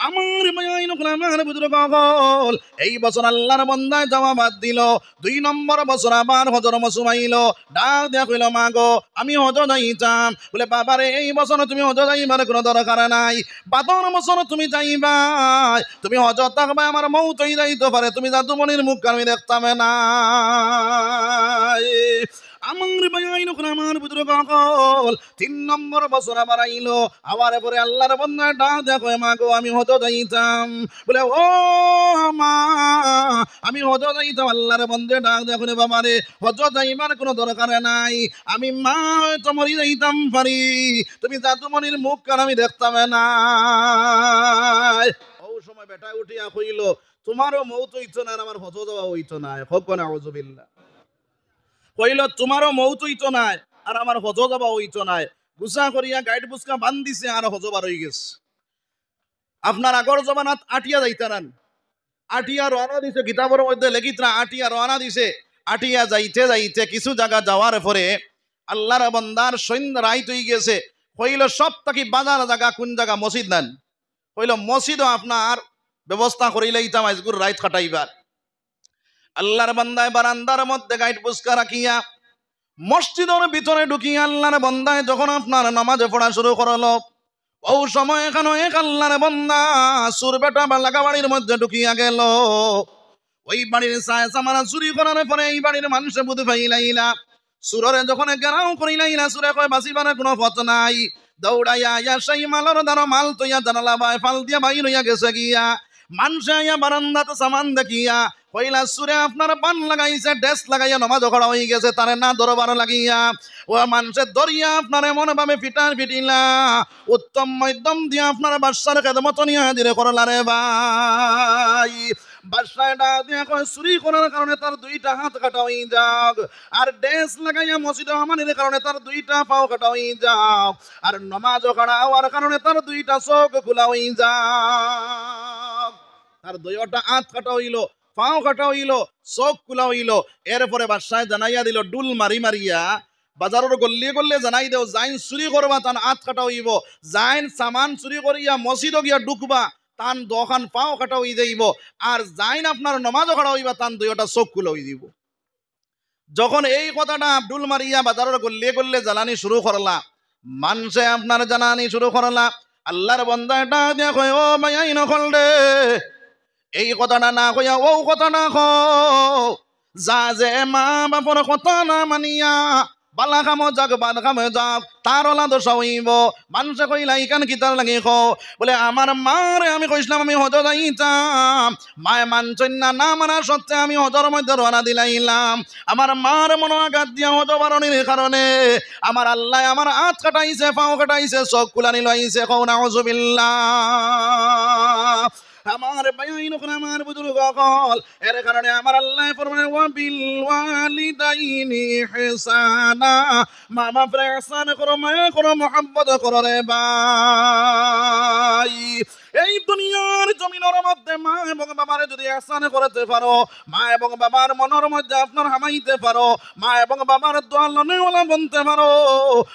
আমার আমার বুজুর্গ কল, এই বছর আল্লাহর বান্দায় যাওয়া বাদ দিল, 2 নম্বর বছর আবার হজর মৌসুম আইল। ডাক দিয়া কইল, মা গো, আমি হজ যাইতাম। বলে, বাবারে এই বছর তুমি হজ যাইবার কোনো দরকার নাই, 12 বছর তুমি যাইবা, তুমি হজ থাকবা আমার মৌত হয়ে যাইতে পারে, তুমি জাদুমণির মুখ আমি দেখতাম না। আমার ভাই আমার বুজুর্গ কল, 3 নম্বর বছর আবার আইলো, আবার পরে আল্লাহর বান্দা ডাক দেখো, মা গো, আমি হজ যাইতাম। বলে, ও মা, আমি হজ যাইতাম। আল্লাহর বান্দা ডাক দেখো, বাবা রে, হজ যাইবার কোনো দরকার নাই, আমি মা তো মরি যাইতাম পারি, তুমি জাদুমণির মুখ কার আমি দেখতাম না। ও সময় বেটা উঠিয়া কইল, তোমারও মৌত হইতো না, আমার হজ যাওয়া হইতো না, হোক না আউযুবিল্লাহ। কইল, তোমারও মৌত হইতো নাই আর আমার হজ যাবা হইতো নাই। গুছা করিয়া গাইড বুসকা বান দিছে আর হজ বার হয়ে গেছে। আপনার আগর জমানাত আটিয়া যাইতারান, আটিয়া রওনা দিছে, কিতাবের মধ্যে লেখিতরা আটিয়া রওনা দিছে। আটিয়া যাইতে যাইতে কিছু জায়গা যাওয়ার পরে আল্লাহর বান্দার সৈন্য রাইত হয়ে গেছে। কইল, সব থাকি বাজার জায়গা কোন জায়গা? মসজিদ নেন। কইল, মসজিদও আপনার ব্যবস্থা করিলে ইতাম আজগুর রাইত কাটাইবার। আল্লাহর বান্দায় বারান্দার মধ্যে গাইড পুস্কা রাখিয়া মসজিদের ভিতরে ঢুকিয়া আল্লাহর বান্দায় যখন আপনার নামাজে পড়া শুরু করলো, ও সময় এখানে এক আল্লাহর বান্দা সুর বেটা বা লাগাবাড়ির মধ্যে ঢুকিয়া গেল। ওই বাড়ির সায় সামানা চুরি করার পরে এই বাড়ির মানুষে বুধ পাইলাইলা সুররে যখন গেরাও করিলাইলা সুরে কয় বাঁচিবার কোনো পথ নাই দৌড়াইয়া ইয়া সেই মালর দ্বারা মাল তৈয়া জানালা বাই ফাল দিয়া বাইর হইয়া গেছে গিয়া মানুষে আইয়া বারান্দাতে সামান দেখিয়া কইলা সুরে আপনার পান লাগাইছে ডেস্ক লাগাইয়া নমাজ করা হয়ে গেছে তারে না দরবার লাগিয়া ও মানুষের দরিয়া আপনার এমন ভাবে ফিটার ফিটিলা উত্তম মধ্যম দিয়া আপনার বাদশার খেদমত নিয়ে হাজির করলা রে ভাই বাদশাটা দিয়া কয় চুরি করার কারণে তার দুইটা হাত কাটা হয়ে যাক আর ডেস্ক লাগাইয়া মসজিদে আমানের কারণে তার দুইটা পাও কাটা হয়ে যাক আর নমাজ কাটা হওয়ার কারণে তার দুইটা চোখ খোলা হয়ে যাক তার দুইটা হাত কাটা হইল পাও কাটা হইল চোখ খোলা হইল এরপরে বাদশাহ জানাইয়া দিল ডুল মারি মারিয়া বাজারের গল্লি গল্লে জানাই দেও যাইন চুরি করবা তান হাত কাটা হইব যাইন সামান চুরি করিয়া মসজিদ গিয়া ঢুকবা তান দোকান পাও কাটা হয়ে যাইব আর যাইন আপনার নমাজও কাটা হইবা তান দুইটা চোখ খোলা হয়ে দিব যখন এই কথাটা আব্দুল মারিয়া বাজারের গল্লে গল্লে জ্বালানি শুরু করলা মানুষে আপনার জানানি শুরু করলা আল্লাহর বান্দাটা দিয়া কয় ও মাই নকল রে এই কথাটা না কইয়া ও কথাটা যা যে মা বাপর কথা না মানিয়া বালা কামো যাক বাদ কামে যাক তার ওলা দোষ হইব মানুষে কইলা ইকান কিতার লাগি বলে আমার মারে আমি কইছিলাম আমি হজ যাইতাম মায়ে মানছেন না মানা সত্ত্বে আমি হজর মধ্যে রওনা দিলাইলাম আমার মার মনো আঘাত দিয়া হজ বারণের কারণে আমার আল্লাহ আমার হাত কাটাইছে পাও কাটাইছে চোখ কুলানি লইছে কও নাউযুবিল্লাহ আমার বাইন ওখানে আমার বুজুর্গ কল এর কারণে আমার আল্লাহ ফরমায় ওয়া বিল ওয়ালিদাইনি ইহসানা মা বাপরে ইহসান করো মায়া করো মুহাব্বত করো রে ভাই এই দুনিয়ার জমিনের মধ্যে মা এবং বাবার যদি ইহসান করতে পারো মা এবং বাবার মনের মধ্যে আপনার হামাইতে পারো মা এবং বাবার দোয়া লনেওয়ালা বনতে পারো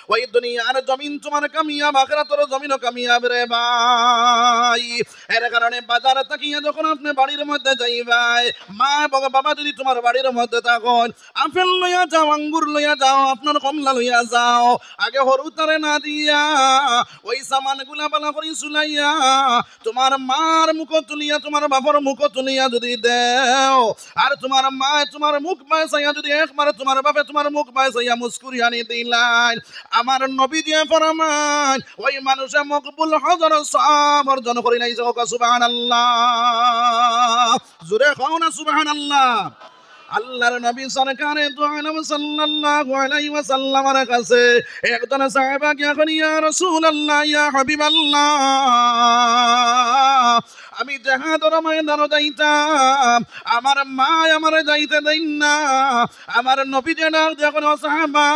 ওই দুনিয়ার জমিন তোমার কামিয়াব আখিরাতের জমিনও কামিয়াব রে ভাই এর কারণে বাজারে তাকিয়া যখন আপনি বাড়ির মধ্যে যাইবাই মা এবং বাবা যদি তোমার বাড়ির মধ্যে থাকুন আপেল লইয়া যাও আঙ্গুর লইয়া যাও আপনার কমলা লইয়া যাও আগে হরু তারে না দিয়া ওই সামান গুলা বালা করি চুলাইয়া তোমার মার মুখ তুলিয়া তোমার বাবার মুখ তুলিয়া যদি দেও আর তোমার মা তোমার মুখ বাঁচাইয়া যদি একবার তোমার বাপে তোমার মুখ বাঁচাইয়া মুস্কুরি আনি দিলাইন আমার নবী দিয়ে ফরমান ওই মানুষে মকবুল হজর সওয়াব অর্জন করি নাই সুবহানাল্লাহ জোরে কও না সুবহানাল্লাহ আল্লাহর নবী সরকারে দু আলম সাল্লাল্লাহু আলাইহি ওয়াসাল্লামের কাছে একজন সাহাবা গিয়া কই ইয়া রাসূলুল্লাহ ইয়া হাবিবাল্লাহ আমি জিহাদের ময়দানে যাইতাম আমার মা আমারে যাইতে দেন না আমার নবী যেন যখন সাহাবা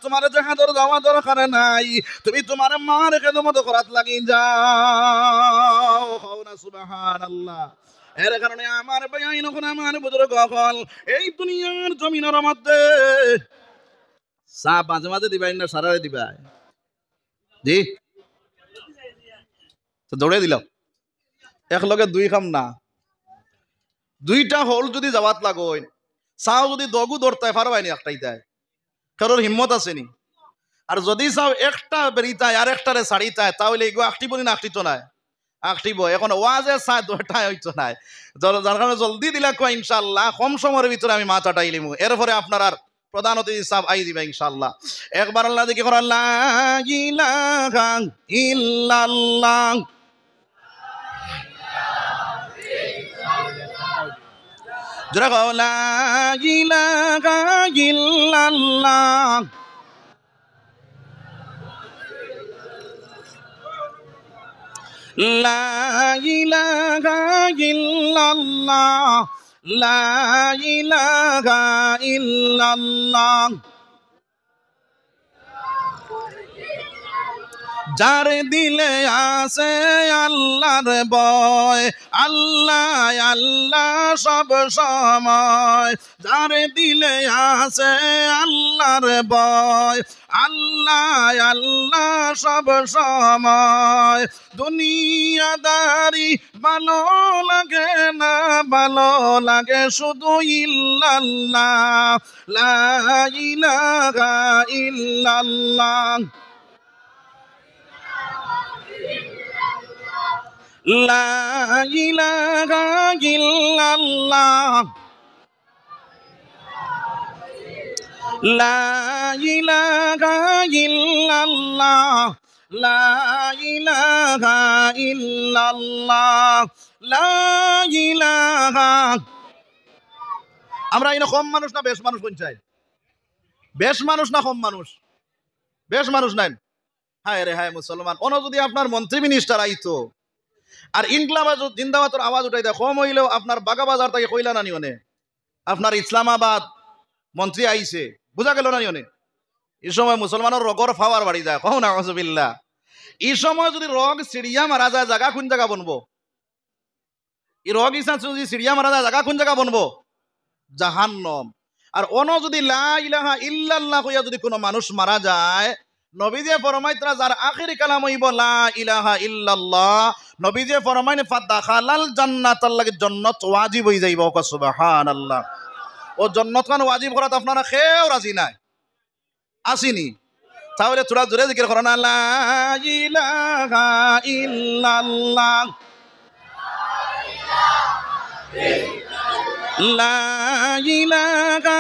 তোমার জিহাদের যাওয়া দরকার নাই তুমি তোমার মার খেদমত করাত লাগি যাও কও না সুবহানাল্লাহ এর কারণে আমার বাইন ওখানে আমার বুজুর্গ কল এই দুনিয়ার জমিনের মধ্যে সাপ মাঝে মাঝে দিবাই না সারারে দিবা জি তো দৌড়ে দিল এক লগে দুই খাম না দুইটা হল যদি যাওয়াত লাগোয় চাও যদি দগু দৌড়তায় পারবাইনি একটাই তাই কারোর হিম্মত আছে নি আর যদি চাও একটা বেরিতায় আর একটারে ছাড়িতায় তাহলে এগুলো আঁকটিব না আঁকটিত নাই আঁকটিব এখন ওয়াজে চায় দোটাই হইতো নাই যার কারণে জলদি দিলা কয় ইনশাল্লাহ কম সময়ের ভিতরে আমি মাথা টাইলিম এরপরে আপনার আর প্রধান অতিথি সাহেব আই দিবা ইনশাল্লাহ একবার আল্লাহ দেখি কর লা ইলাহা ইল্লাল্লাহ যারা কও লা ইলাহা ইল্লাল্লাহ লা ইলাহা ইল্লাল্লাহ লা ইলাহা ইল্লাল্লাহ যার দিলে আছে আল্লাহর ভয় আল্লাহ আল্লাহ সব সময় যার দিলে আছে আল্লাহর ভয় আল্লাহ আল্লাহ সব সময় দুনিয়াদারি ভালো লাগে না ভালো লাগে শুধু ইল্লাল্লাহ লা ইলাহা ইল্লাল্লাহ লা ইলাহা ইল্লাল্লাহ লা ইলাহা ইল্লাল্লাহ লা ইলাহা ইল্লাল্লাহ লা ইলাহা। আমরা এনে কম মানুষ না বেশ মানুষ কোন চাই? বেশ মানুষ না কম মানুষ? বেশ মানুষ নাই। হায় রে হায় মুসলমান, অন যদি আপনার মন্ত্রী মিনিস্টার আইতো আর ইনকলাব জিন্দাবাদের আওয়াজ উঠাই দেয়, কম হইলেও আপনার বাগাবাজার থেকে কইলা না নিয়নে আপনার ইসলামাবাদ মন্ত্রী আইছে, বুঝা গেল না নিয়নে। এই সময় মুসলমানের রগর ফাওয়ার বাড়ি যায়, কহ না আউযুবিল্লাহ। এই সময় যদি রগ সিরিয়া মারা যায়, জায়গা কোন জায়গা বনবো? এই রগ ইসা যদি সিরিয়া মারা যায়, জায়গা কোন জায়গা বনবো? জাহান্নম। আর অন যদি লা ইলাহা ইল্লাল্লাহ কইয়া যদি কোনো মানুষ মারা যায়, নবীজে ফরমাইতরা যার আখির কালাম হইব লা ইলাহা ইল্লাল্লাহ, নবীজে ফরমাইনে ফাদাখালাল জান্নাত, আল্লাহকে জান্নাত ওয়াজিব হই যাইব। সুবহানাল্লাহ। ও জান্নাত কান ওয়াজিব করাত আপনারা কেউ রাজি নাই, আসিনি? তাহলে তোরা জোরে জিকির করো না, লা ইলাহা ইল্লাল্লাহ লা ইলাহা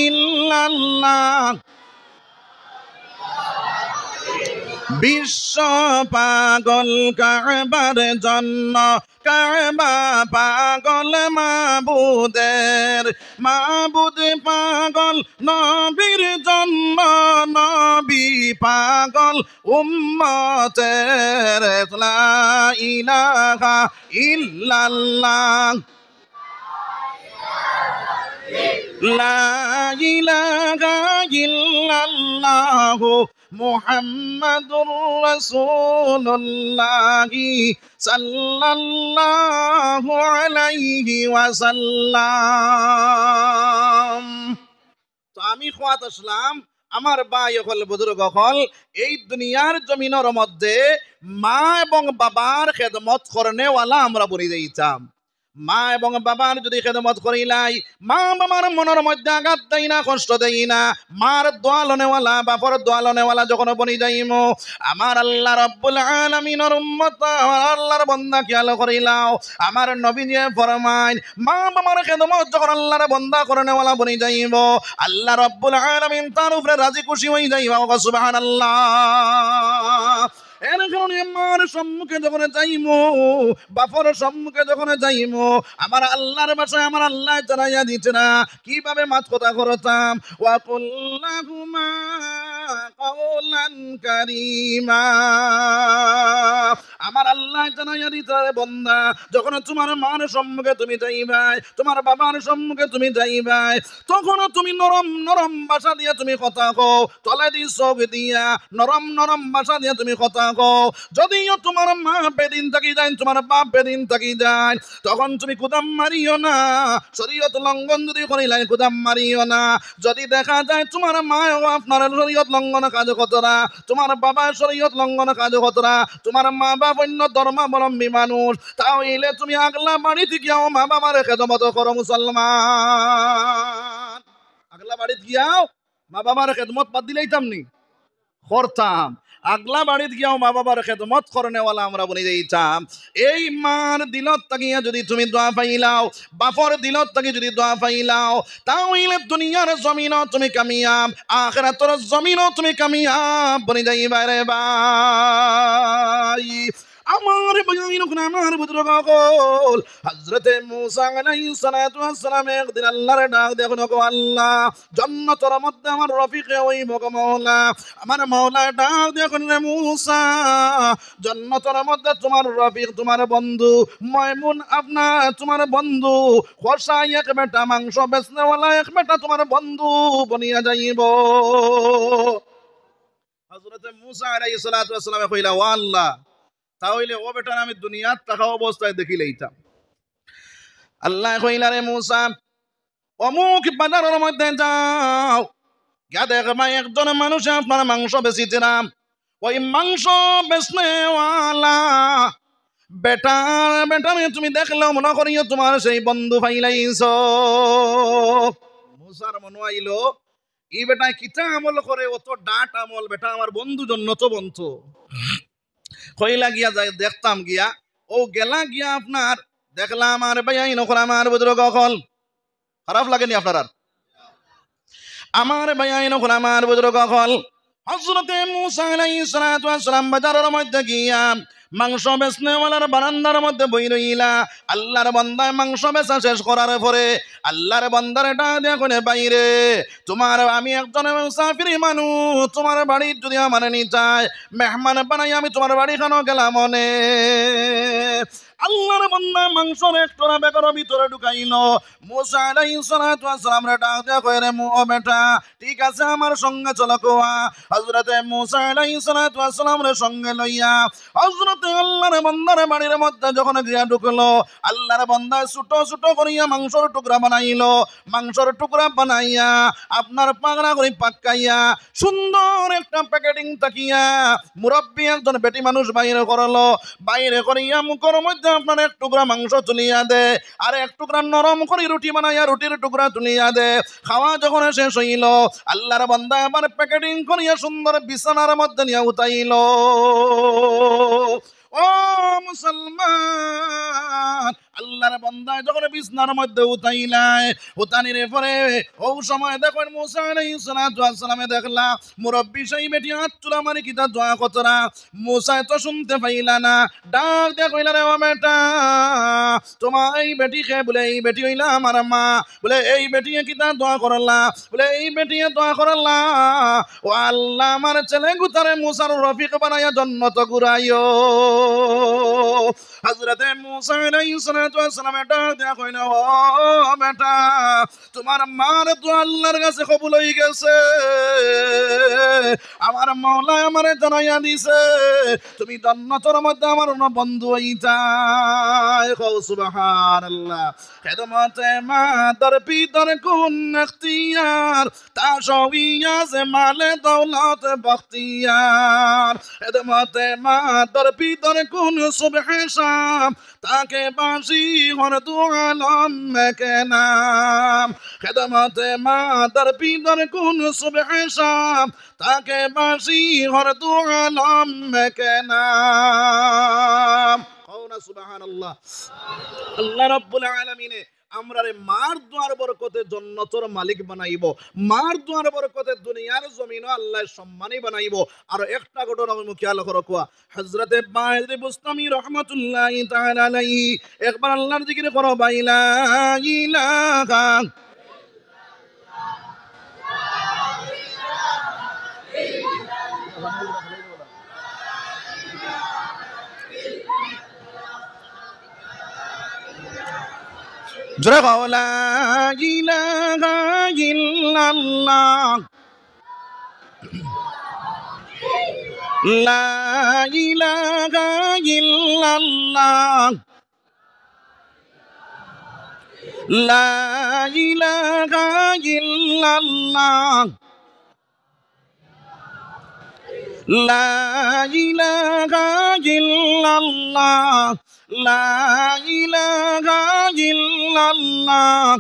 ইল্লাল্লাহ। বিশ্ব পাগল কাবার জন্য, কাবা পাগল মাবুদের, মাবুদ পাগল নবীর জন্য, নবী পাগল উম্মতের। লা ইলাহা ইল্লাল্লাহ লা ইলাহা ইল্লাল্লাহ মুহাম্মাদুর রাসূলুল্লাহ সাল্লাল্লাহু আলাইহি ওয়াসাল্লাম। তো আমি খোয়াত আসলাম, আমার ভাই হল বুজুর্গ হল, এই দুনিয়ার জমিনের মধ্যে মা এবং বাবার খেদমত করনেওয়ালা আমরা বলি যাইতাম। মা এবং বাবার যদি খেদমত করিলাই, মা বাবার মনের মধ্যে আঘাত দেই না, কষ্ট দেই না, মার দোয়া লনেওয়ালা বাপর দোয়া লনেওয়ালা যখন বনি যাইম, আমার আল্লাহ রাব্বুল আলামিনের উম্মত, আল্লাহর বান্দা খেয়াল করিলাও, আমার নবী যে ফরমাইন মা বাবার খেদমত যখন আল্লাহর বান্দা করনেওয়ালা বনি যাইব, আল্লাহ রাব্বুল আলামিন তার উপরে রাজি খুশি হয়ে যাইবা। সুবহানাল্লাহ। এর কারণে আমার সম্মুখে যখন যাইমো, বাপর সম্মুখে যখন যাইমো, আমার আল্লাহর ভাষায় আমার আল্লাহ জানাইয়া দিতে না কিভাবে মাত কথা করতাম। ওয়া কুল্লাহুমা কাওলান কারীমা। আমার আল্লাহ জানাইয়া দিতে, বান্দা যখন তোমার মার সম্মুখে তুমি যাইবাই, তোমার বাবার সম্মুখে তুমি যাইবাই, তখন তুমি নরম নরম ভাষা দিয়ে তুমি কথা কও, তলে দি চোখ দিয়া নরম নরম ভাষা দিয়ে তুমি কথা কও। যদিও তোমার মা বেদিন থাকি যায়, তোমার বাপ বেদিন থাকি যায়, তখন তুমি কুদাম মারিও না। শরীয়ত লঙ্ঘন যদি করিলাই কুদাম মারিও না। যদি দেখা যায় তোমার মা আপনার শরীয়ত লঙ্ঘন কাজ কতরা, তোমার বাবা শরীয়ত লঙ্ঘন কাজ কতরা, তোমার মা বাবা অন্য ধর্মাবলম্বী মানুষ, তাহলে তুমি আগলা বাড়িতে গিয়াও মা বাবার খেদমত করো। মুসলমান, আগলা বাড়িতে গিয়াও মা বাবার খেদমত বাদ দিলেইতাম নি, করতাম। আগলা বাড়িত গিয়াও মা বাবার খেদমত করনেওয়ালা আমরা বলে যাইতাম। এই মার দিলত তাকিয়া যদি তুমি দোয়া পাইলাও, বাপর দিলত তাকি যদি দোয়া পাইলাও, তাহলে দুনিয়ার জমিনও তুমি কামিয়াব, আখিরাতের জমিনও তুমি কামিয়াব বনে যাইবা রে ভাই। আমার বয়ান আমার বুজুর্গ কল, হযরতে মূসা আলাইহিস সালাতু ওয়াস সালাম একদিন আল্লাহর ডাক দেখুন, গো আল্লাহ, জান্নাতের মধ্যে আমার রফিকে হইব গো মাওলা। আমার মাওলা ডাক দেখুন, রে মূসা, জান্নাতের মধ্যে তোমার রফিক, তোমার বন্ধু মায়মুন, আপনার তোমার বন্ধু খোসাই এক বেটা মাংস বেচনেওয়ালা এক বেটা তোমার বন্ধু বনিয়া যাইব। হযরতে মূসা আলাইহিস সালাতু ওয়াস সালাম কইলা, ও আল্লাহ, তাহলে ও বেটার আমি দুনিয়ার থাকা অবস্থায় দেখি লইতাম। আল্লাহ কইলা, রে মূসা, অমুক বাজারের মধ্যে যাও, গিয়া দেখবা একজন মানুষ আপনার মাংস বেচিতে না। ওই মাংস বেচনেওয়ালা বেটারে তুমি দেখলেও মনে করিও তোমার সেই বন্ধু পাইলাইছ। মূসার মনে আইল, এই বেটায় কিতা আমল করে, অত ডাট আমল, বেটা আমার বন্ধু জন্য তো বন্ধু। কইলা গিয়া যাই দেখতাম, গিয়া ও গেলা গিয়া আপনার দেখলাম আর ভাই নকল আমার বুজুর্গ কল। খারাপ লাগেনি আপনার? আমার ভাই আইন হল আমার বুজুর্গ হল হযরতে মূসা আলাইহিস সালাতু ওয়াস সালাম বাজারের মধ্যে গিয়া মাংস বেচনেওয়ালার বারান্দার মধ্যে বই রইলা আল্লাহর বান্দায় মাংস বেচা শেষ করার পরে আল্লাহর বান্দার ডাক দিয়া কইলে বাইরে তোমার আমি একজন মুসাফির মানুষ তোমার বাড়ি যদি আমার নি চায় মেহমান বানাই আমি তোমার বাড়ি খানো গেলাম মনে আল্লাহর বান্দা মাংসর একটরা বেগর ভিতরে ঢুকাইলো মূসা আলাইহিস সালাতু ওয়াস সালাম রে ডাক দিয়া কইরে ও বেটা ঠিক আছে আমার সঙ্গে চলো কোয়া হযরতে মূসা আলাইহিস সালাতু ওয়াস সালাম রে সঙ্গে লইয়া হযরতে আল্লাহর বান্দার বাড়ির মধ্যে যখন গিয়া ঢুকলো আল্লাহর বান্দা ছোট ছোট করিয়া মাংসর টুকরা বানাইলো মাংসর টুকরা বানাইয়া আপনার পাগড়া করে পাকাইয়া সুন্দর একটা প্যাকেটিং তাকিয়া মুরব্বী একজন বেটি মানুষ বাইরে করলো বাইরে করিয়া মুখের মধ্যে আপনার এক টুকরা মাংস তুলিয়া দে আর এক টুকরা নরম করে রুটি বানাইয়া রুটির টুকরা তুলিয়া দে খাওয়া যখন শেষ হইল আল্লাহর বান্দা আবার প্যাকেটিং করিয়া সুন্দর বিছানার মধ্যে নিয়ে উঠাইল ও মুসলমান আল্লাহর বান্দা যখন বিছনার মধ্যে উঠাইলাই উঠানির পরে ও সময় দেখুন মূসা আলাইহিস সালাতু ওয়াস সালামে দেখলা মুরব্বী সেই বেটি হাত তুলা মারি কিতা দোয়া কতরা মূসা তো শুনতে পাইলা না ডাক দিয়া কইলা রে ও বেটা তোমার এই বেটি কে বলে এই বেটি হইলা আমার মা বলে এই বেটিয়ে কিতা দোয়া করলা বলে এই বেটিয়ে দোয়া করলা ও আল্লাহ আমার ছেলে গুতারে মূসার রফিক বানায়া জান্নাত ঘুরাইও হযরতে মূসা আলাইহিস সালাতু ওয়াস সালাম ডাক দিয়া কইনা ও বেটা তোমার মার দোয়া আল্লাহর কাছে কবুল হই গেছে আমার মাওলা আমারে জানাইয়া দিছে তুমি জান্নাতের মধ্যে আমার বন্ধু হইতা সুবহানাল্লাহ খেদমতে মা দর পিতর কোন ইখতিয়ার তাশাওয়িয়া যে মালে দৌলত বখতিয়ার খেদমতে মা দর পিতর কোন সুবহ শাম তাকে বাঁশি হর দু আলম কে নাম খেদমতে মা দর পিতর কোন সুবহ শাম তাকে বাঁশি হর দু আলম কে নাম সুবহানাল্লাহ আল্লাহ রাব্বুল আলামিনে আমরারে মার দুয়ার বরকতে জান্নাতের মালিক বানাইব মার দুয়ার বরকতে দুনিয়ার জমিনও আল্লাহ সম্মানী বানাইব আর একটা ঘটনা আমি খেয়াল করো কোয়া হযরতে বায়দ বুস্তামি রাহমাতুল্লাহি তাআলা আলাইহি একবার আল্লাহর জিকির করো বাইলা ইলাহা জোরে কও লা ইলাহা ইল্লাল্লাহ লা ইলাহা ইল্লাল্লাহ লা ইলাহা ইল্লাল্লাহ লা ইলাহা ইল্লাল্লাহ লা ইলাহা ইল্লাল্লাহ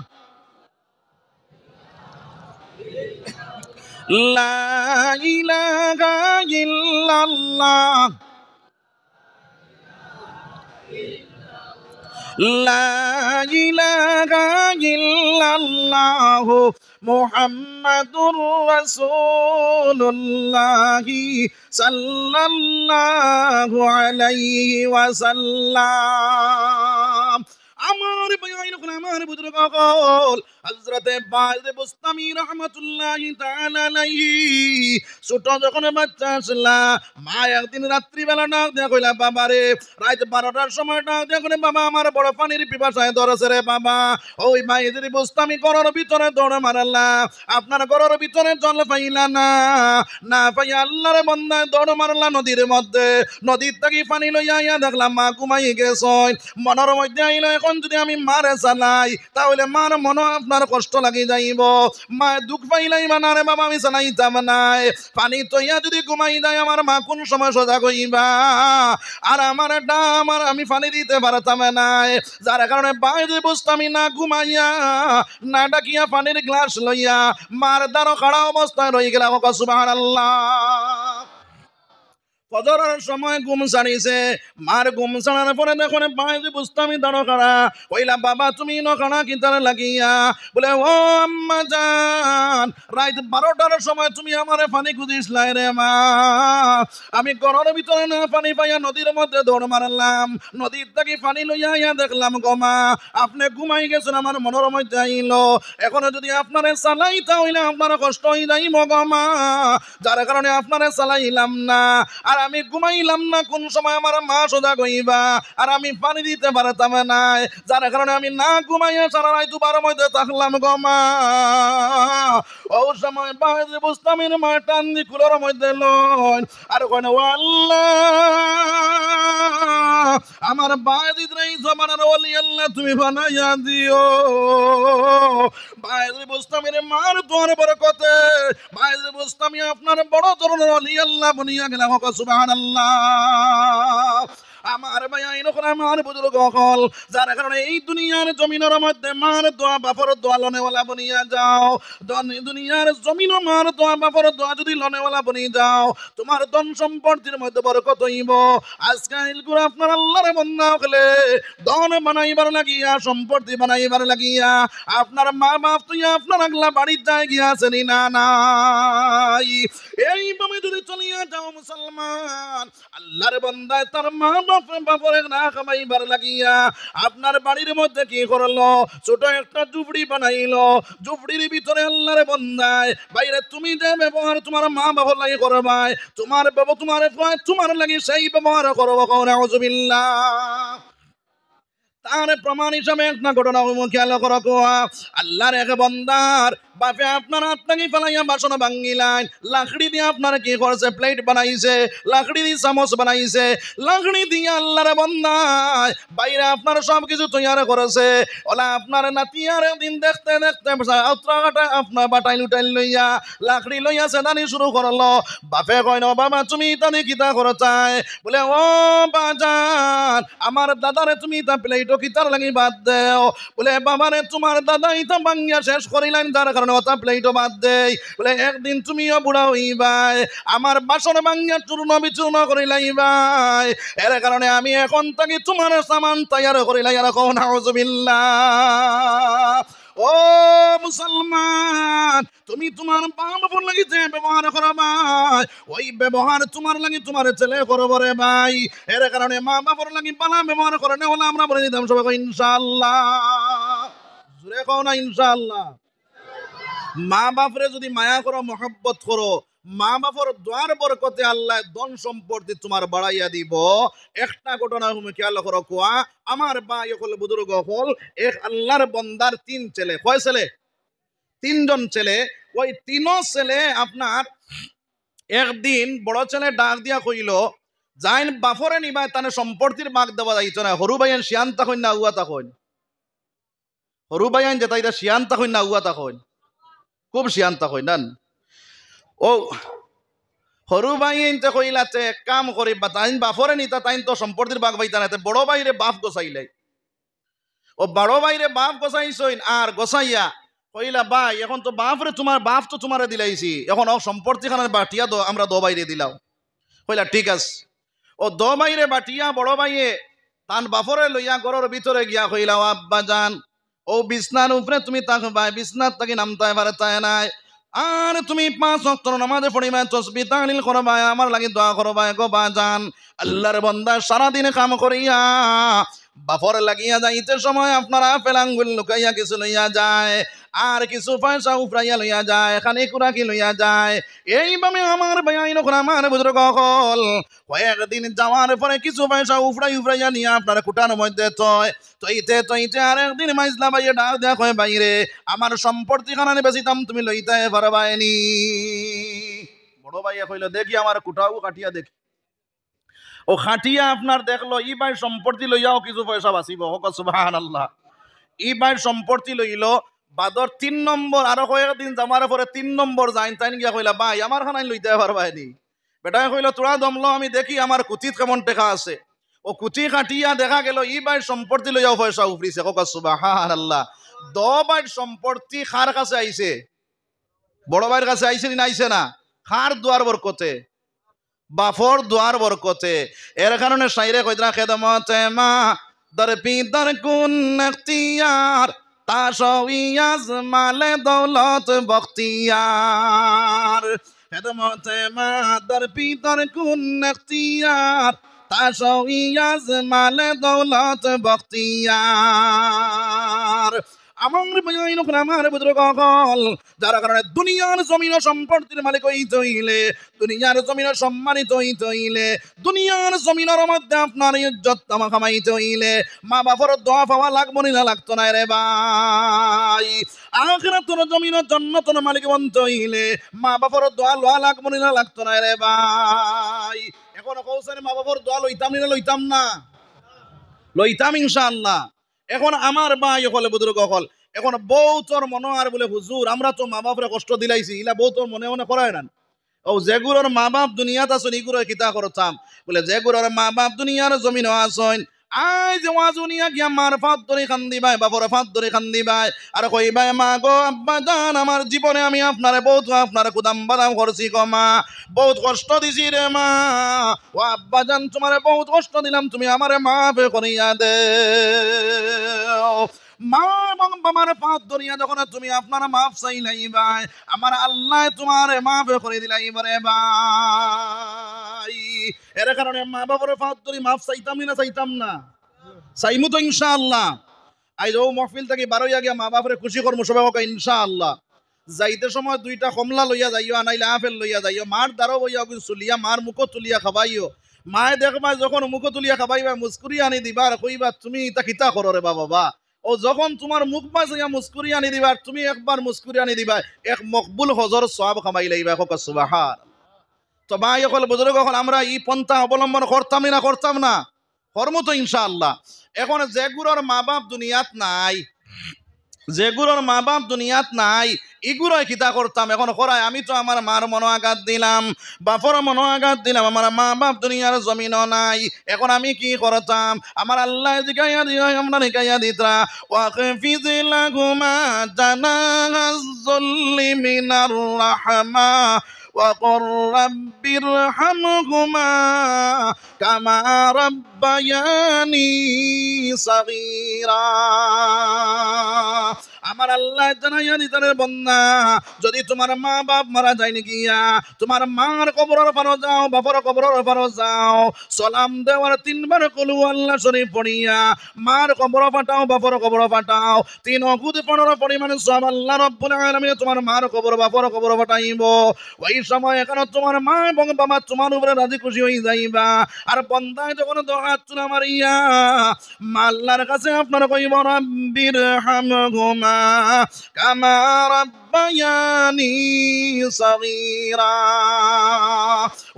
লা ইলাহা ইল্লাল্লাহ লা ইলাহা ইল্লাল্লাহ মুহাম্মাদুর রাসূলুল্লাহ সাল্লাল্লাহু আলাইহি ওয়াসাল্লাম আমার আমার বুজুর্গ সকল হযরতে বায়দ বুস্তামি রাহমাতুল্লাহি তাআলা আলাইহি ছোট যখন বাচ্চা আসলা মা একদিন রাত্রি বেলা ডাক দিয়া কইলা বাবা রে রাত 12টার সময় ডাক দিয়া কইলে বাবা আমার বড় পানির পিপাসায় ধরেছে রে বাবা ওই বায়দের বুস্তামি ঘরের ভিতরে দৌড় মারলা আপনার ঘরের ভিতরে জল পাইলা না না পাই আল্লাহর বান্দা দৌড় মারলা নদীর মধ্যে নদীর থেকে পানি লইয়া আইয়া দেখলাম মা ঘুমাই গেছে মনের মধ্যে আইলো এখন যদি আমি মারে চালাই তাহলে মার মন আপনার কষ্ট লাগি যাইব মা দুঃখ পাইলাই না রে বাবা আমি চালাইতাম নাই পানি তৈয়া যদি ঘুমাই যায় আমার মা কোন সময় সজাগ হইবা আর আমার আমার আমি পানি দিতে পারতাম নাই যার কারণে বাইরে বুঝতামি না ঘুমাইয়া না ডাকিয়া পানির গ্লাস লইয়া মার দ্বারা খাড়া অবস্থায় রয়ে গেলাম সুবহানাল্লাহ ফজরের সময় ঘুম ছাড়িছে, মার ঘুম ছাড়ার পরে দেখুন বাইরে বুঝতামি দাঁড়ো খাড়া, কইলা বাবা তুমি ন খাড়া কি তার লাগিয়া, বলে ও আম্মা জান রাত 12টার সময় তুমি আমারে পানি খুঁজিসলাই রে মা, আমি ঘরের ভিতরে না পানি পাইয়া নদীর মধ্যে দৌড় মারলাম, নদীর থেকে পানি লইয়া ইয়া দেখলাম গমা আপনি ঘুমাই গেছেন, আমার মনের মধ্যে আইল, এখনো যদি আপনারে চালাই তাহলে আপনার কষ্ট হয়ে যাই মগমা, যার কারণে আপনারে চালাইলাম না, আর আমি ঘুমাইলাম না, কোন সময় আমার মা সোজা গইবা, আর আমি পানি দিতে পারতাম না, যার কারণে আমি না ঘুমাইয়া সারা রাত দুবার মধ্যে থাকলাম গমা। ও সময় বাইরে বুঝতাম মা টান দি কুলোর মধ্যে লন, আর কোন আল্লাহ আমার বাইরে এই জমানার ওলি আল্লাহ তুমি বানাইয়া দিও, বাইরে বুঝতাম মার তোর বরকতে, বাইরে বুঝতাম আপনার বড় ধরনের ওলি আল্লাহ বনিয়া গেলাম, সুবহানাল্লাহ। আমার ভাই আইনখন আমার বুজুর্গ হল, যার কারণে এই দুনিয়ার জমিনের মধ্যে মার দোয়া বাপর দোয়া লনেওয়ালা বনিয়া যাও, দুনিয়ার জমিন মার দোয়া বাপর দোয়া যদি লনেওয়ালা বনি যাও, তোমার ধন সম্পত্তির মধ্যে বরকত হইব। আজকে আইলগুলো আপনার আল্লাহর বন্ধা হলে ধন বানাইবার লাগিয়া, সম্পত্তি বানাইবার লাগিয়া আপনার মা বাপ তুই আপনার আগলা বাড়ির যায় গিয়াছেন না নাই, এইভাবে যদি চলিয়া যাও মুসলমান, আল্লাহর বান্দায় তার মা বাপরে না খামাইবার লাগিয়া আপনার বাড়ির মধ্যে কি করলো, ছোট একটা ঝুপড়ি বানাইলো, ঝুপড়ির ভিতরে আল্লাহর বান্দায় বাইরে তুমি যে ব্যবহার তোমার মা বাবার লাগি করবাই, তোমার তোমার লাগি সেই ব্যবহার করবো, নাউজুবিল্লাহ। তার প্রমাণ হিসাবে একটা ঘটনা খেয়াল করো, আল্লাহর এক বান্দার বাপে আপনার আপনাকে ফেলাইয়া বাসন ভাঙ্গিলেন, লাকড়ি দিয়ে আপনার কি করছে প্লেট বানাইছে, লাকড়ি দিয়ে চামচ বানাইছে, লাকড়ি দিয়ে আল্লাহর বান্দায় বাইরে আপনার সব কিছু তৈরি করেছে, ওলা আপনার নাতিয়ার দিন দেখতে দেখতে আপনার বাটাইল উঠাইল লইয়া লাকড়ি লইয়া সেদানি শুরু করলো, বাপে কয় না বাবা তুমি তানি কিতা করো চাই, বলে ও বাজান আমার দাদারে তুমি তা প্লেট কিতার লাগি বাদ দেও, বলে বাবারে তোমার দাদা ইতা ভাঙ্গিয়া শেষ করিলেন, যার কারণে ওটা প্লেটও বাদ দেই, বলে একদিন তুমিও বুড়া হইবাই, আমার বাসন ভাঙ্গিয়া চূর্ণ বিচূর্ণ করিলাইবাই, এর কারণে আমি এখন তাকে তোমার সামান তৈয়ার করিলাই, আর কোন নাউজুবিল্লাহ। ও মুসলমান তুমি তোমার বাবার লাগি যে ব্যবহার করবা, ওই ব্যবহার তোমার লাগি তোমার ছেলে করবো রে ভাই, এর কারণে মা বাবার লাগি পালা ব্যবহার করে না হলে আমরা বলে দিতাম সবাই ইনশাআল্লাহ, জুড়ে কও না ইনশাআল্লাহ। মা বাপরে যদি মায়া করো, মহব্বত করো, মা বাপর দ্বার বরকতে আল্লাহ ধন সম্পত্তি তোমার বাড়াইয়া দিব। একটা ঘটনা তুমি খেয়াল করো, কোয়া আমার ভাই হল বুজুর্গ হল এক আল্লাহর বন্দার 3 ছেলে, কয় ছেলে? 3 জন ছেলে, ওই 3 ছেলে আপনার একদিন বড় ছেলে ডাক দিয়া কইল যাইন বাফরে নিবা তানে সম্পত্তির ভাগ দেওয়া যাইতো না, হরু ভাইয়ান শিয়ান্তা হইন না উয়া তখন, হরু ভাইয়ান যেটা এটা শিয়ান্তা হইন না উয়া তখন, খুব শিয়ান্তা হইন না, ও হরু ভাই এনতে কইলাতে কাম করিবা তাইন বাফরে নিতা তাইন তো সম্পত্তির ভাগ পাইতা না, বড় ভাইরে বাপ গোসাইলাই, ও বড় ভাইরে বাপ গোসাইছইন, আর গোসাইয়া কইলা ভাই এখন তো বাপরে তোমার বাপ তো তোমারে দিলাইছি, এখন সম্পত্তি খানে বাটিয়া আমরা দো বাইরে দিলাম, কইলা ঠিক আছে, ও দো বাইরে বাটিয়া বড় ভাইয়ে তান বাপরে লইয়া ঘরের ভিতরে গিয়া কইলা আব্বা জান ও বিছনার উপরে তুমি থাকবা, বিছনার থাকি নামতে পারে তাই নাই, আর তুমি 5 ওয়াক্ত নামাজে পড়িবা, তাসবিহ তাহলিল করবা, আমার লাগি দোয়া করবা গো বাজান। আল্লাহর বান্দা সারা দিন কাম করিয়া বাপর লাগিয়া যাইতে সময় আপনারা ফেলাঙ্গুল লুকাইয়া কিছু লইয়া যায়, আর কিছু পয়সা উফরাইয়া লইয়া যায়, খানি কুরাকি লইয়া যায়, এইভাবে আমার ভাই নখন আমার বুজুর্গ হল কয়েকদিন যাওয়ার পরে কিছু পয়সা উফরাইয়া নিয়ে আপনার কুটার মধ্যে তইতে আর একদিন মাইজলা ভাইয়ে ডাক দেয়া কয় বাইরে আমার সম্পত্তি খানানে বেশি দাম তুমি লইতে পারবাইনি, বড় ভাইয়া কইল দেখি আমার কুটাও কাটিয়া দেখি, ও খাটিয়া আপনার দেখলো ই ভাই সম্পত্তি লইয়াও কিছু পয়সা বাঁচিব, হোক সুবহানাল্লাহ। ই ভাই সম্পত্তি লইল বাদর 3 নম্বর আরো কয়েকদিন জামার পরে 3 নম্বর যাইন তাইন গিয়া কইলা ভাই আমার খানাই লইতে পারবাইনি, বেটায় কইল তোরা দমলো আমি দেখি আমার কুচিত কেমন টেকা আছে, ও কুচি কাটিয়া দেখা গেল ই ভাই সম্পত্তি লইয়াও পয়সা উফরিছে, হোক সুবহানাল্লাহ। 2 ভাইয়ের সম্পত্তি খার কাছে আইছে, বড় ভাইয়ের কাছে আইছে না আইছে না, খার দুয়ার বরকতে বাফর দোয়ার বরকতে। এর কারণে শাইরে কইরা খেদমতে মা দর পিদর কুন এখতিয়ার তাশওয়াজ মালে দৌলত বখতিয়ার। খেদমতে মা দর পিদর কুন এখতিয়ার তাশওয়াজ মালে দৌলত বখতিয়ার। আমার ভাই নখন আমার বুজুর্গ সকল, যার কারণে দুনিয়ার জমিন সম্পত্তির মালিক হইতে হইলে, দুনিয়ার জমিন সম্মানিত হইতে হইলে, দুনিয়ার জমিনের মধ্যে আপনার ইজ্জত তামা কামাইতে হইলে মা বাবার দোয়া পাওয়া লাগবো না লাগতো না রে ভাই। আখিরাতের জমিন জান্নাতের মালিক বনতে হইলে মা বাবার দোয়া লওয়া লাগবো না লাগতো না রে ভাই। এখন কৌশলে মা বাবার দোয়া লইতাম না লইতাম না? লইতাম ইনশাআল্লাহ। এখন আমার ভাই হলে বুজুর্গ হল, এখন বউ তোর মনে আর বলে হুজুর আমরা তো মা বাপরে কষ্ট দিলাইছি, ইলা বউ তোর মনে মনে করায় না। ও যেগুলোর মা বাপ দুনিয়াত আসুন এগুলো কিতা করতাম বলে, যেগুলোর মা বাপ দুনিয়ার জমিন আসুন আই যে ওয়াজুনিয়া গিয়া মার ফাত ধরে কান্দি ভাই, বাপর ফাত ধরে কান্দি ভাই, আর কই ভাই মা গো আব্বা জান আমার জীবনে আমি আপনারে বহুত আপনারে কুদাম বাদাম করছি গো মা, বহুত কষ্ট দিছি রে মা, ও আব্বা জান তোমারে বহুত কষ্ট দিলাম, তুমি আমারে মাফ করিয়া দে। মা এবং বাবার পাত ধরিয়া যখন তুমি আপনার মাফ চাইলাই ভাই, আমার আল্লাহ তোমার মাফ করে দিলাই বরে ভাই। এর কারণে মা বাবার পাত ধরি মাফ চাইতাম না চাইতাম না? চাইমু তো ইনশাআল্লাহ। আইজ ও মহফিল থেকে বারোইয়া গিয়া মা বাপরে খুশি করবো সবাই হোক ইনশাআল্লাহ। যাইতে সময় দুইটা কমলা লইয়া যাইও, আনাইলে আপেল লইয়া যাইও, মার দ্বারও বইয়া চুলিয়া মার মুখ তুলিয়া খাবাইও। মায়ে দেখবা যখন মুখ তুলিয়া খাবাইবা মুস্কুরি আনি দিবা আর কইবা তুমি ইতা কিতা করো রে বাবা। ও যখন তোমার মুখ বাজিয়া মুস্কুরি আনি দিবা তুমি একবার মুস্কুরি আনি দিবা, এক মকবুল হজর সওয়াব কামাই লাইবা। সুবহান। তো ভাই সকল বুজুর্গ সকল আমরা এই পন্থা অবলম্বন করতাম না করতাম না? কর্ম তো ইনশাআল্লাহ। এখন যেগুলোর মা বাপ দুনিয়াত নাই, যেগুলোর মা বাপ দুনিয়াত নাই এগুলোই কিতা করতাম এখন করায়। আমি তো আমার মার মনো আঘাত দিলাম, বাপর মনো আঘাত দিলাম, আমার মা বাপ দুনিয়ার জমিনও নাই, এখন আমি কি করতাম? আমার আল্লাহ জিগাইয়া দিয়া আমরা নিকাইয়া দিতরা ওয়াকফিজ লাহুমা জানাহাজ যুল্লি মিনার রাহমা وقل رب ارحمهما كما ربياني صغيرا। আমার আল্লাহ জানাইয়া দিতারে বন্যা, যদি তোমার মা বাপ মারা যায় গিয়া তোমার মার কবরের পারো যাও, বাপর কবরের পারো যাও, সালাম দেওয়ার 3 বার কলু আল্লাহ শরীফ পড়িয়া মার কবর ফাটাও, বাপর কবর ফাটাও, 3 অকুদ পড়ার পরিমাণে সব আল্লাহ রব্বুল আলামিন তোমার মার কবর বাপর কবর ফাটাইব। ওই সময় এখন তোমার মা এবং বাবা তোমার উপরে রাজি খুশি হয়ে যাইবা। আর বন্দায় যখন দোয়া চুলা মারিয়া মা আল্লাহর কাছে আপনার কইব রাব্বির হামহুমা কামা রাব্বায়ানি সগীরা।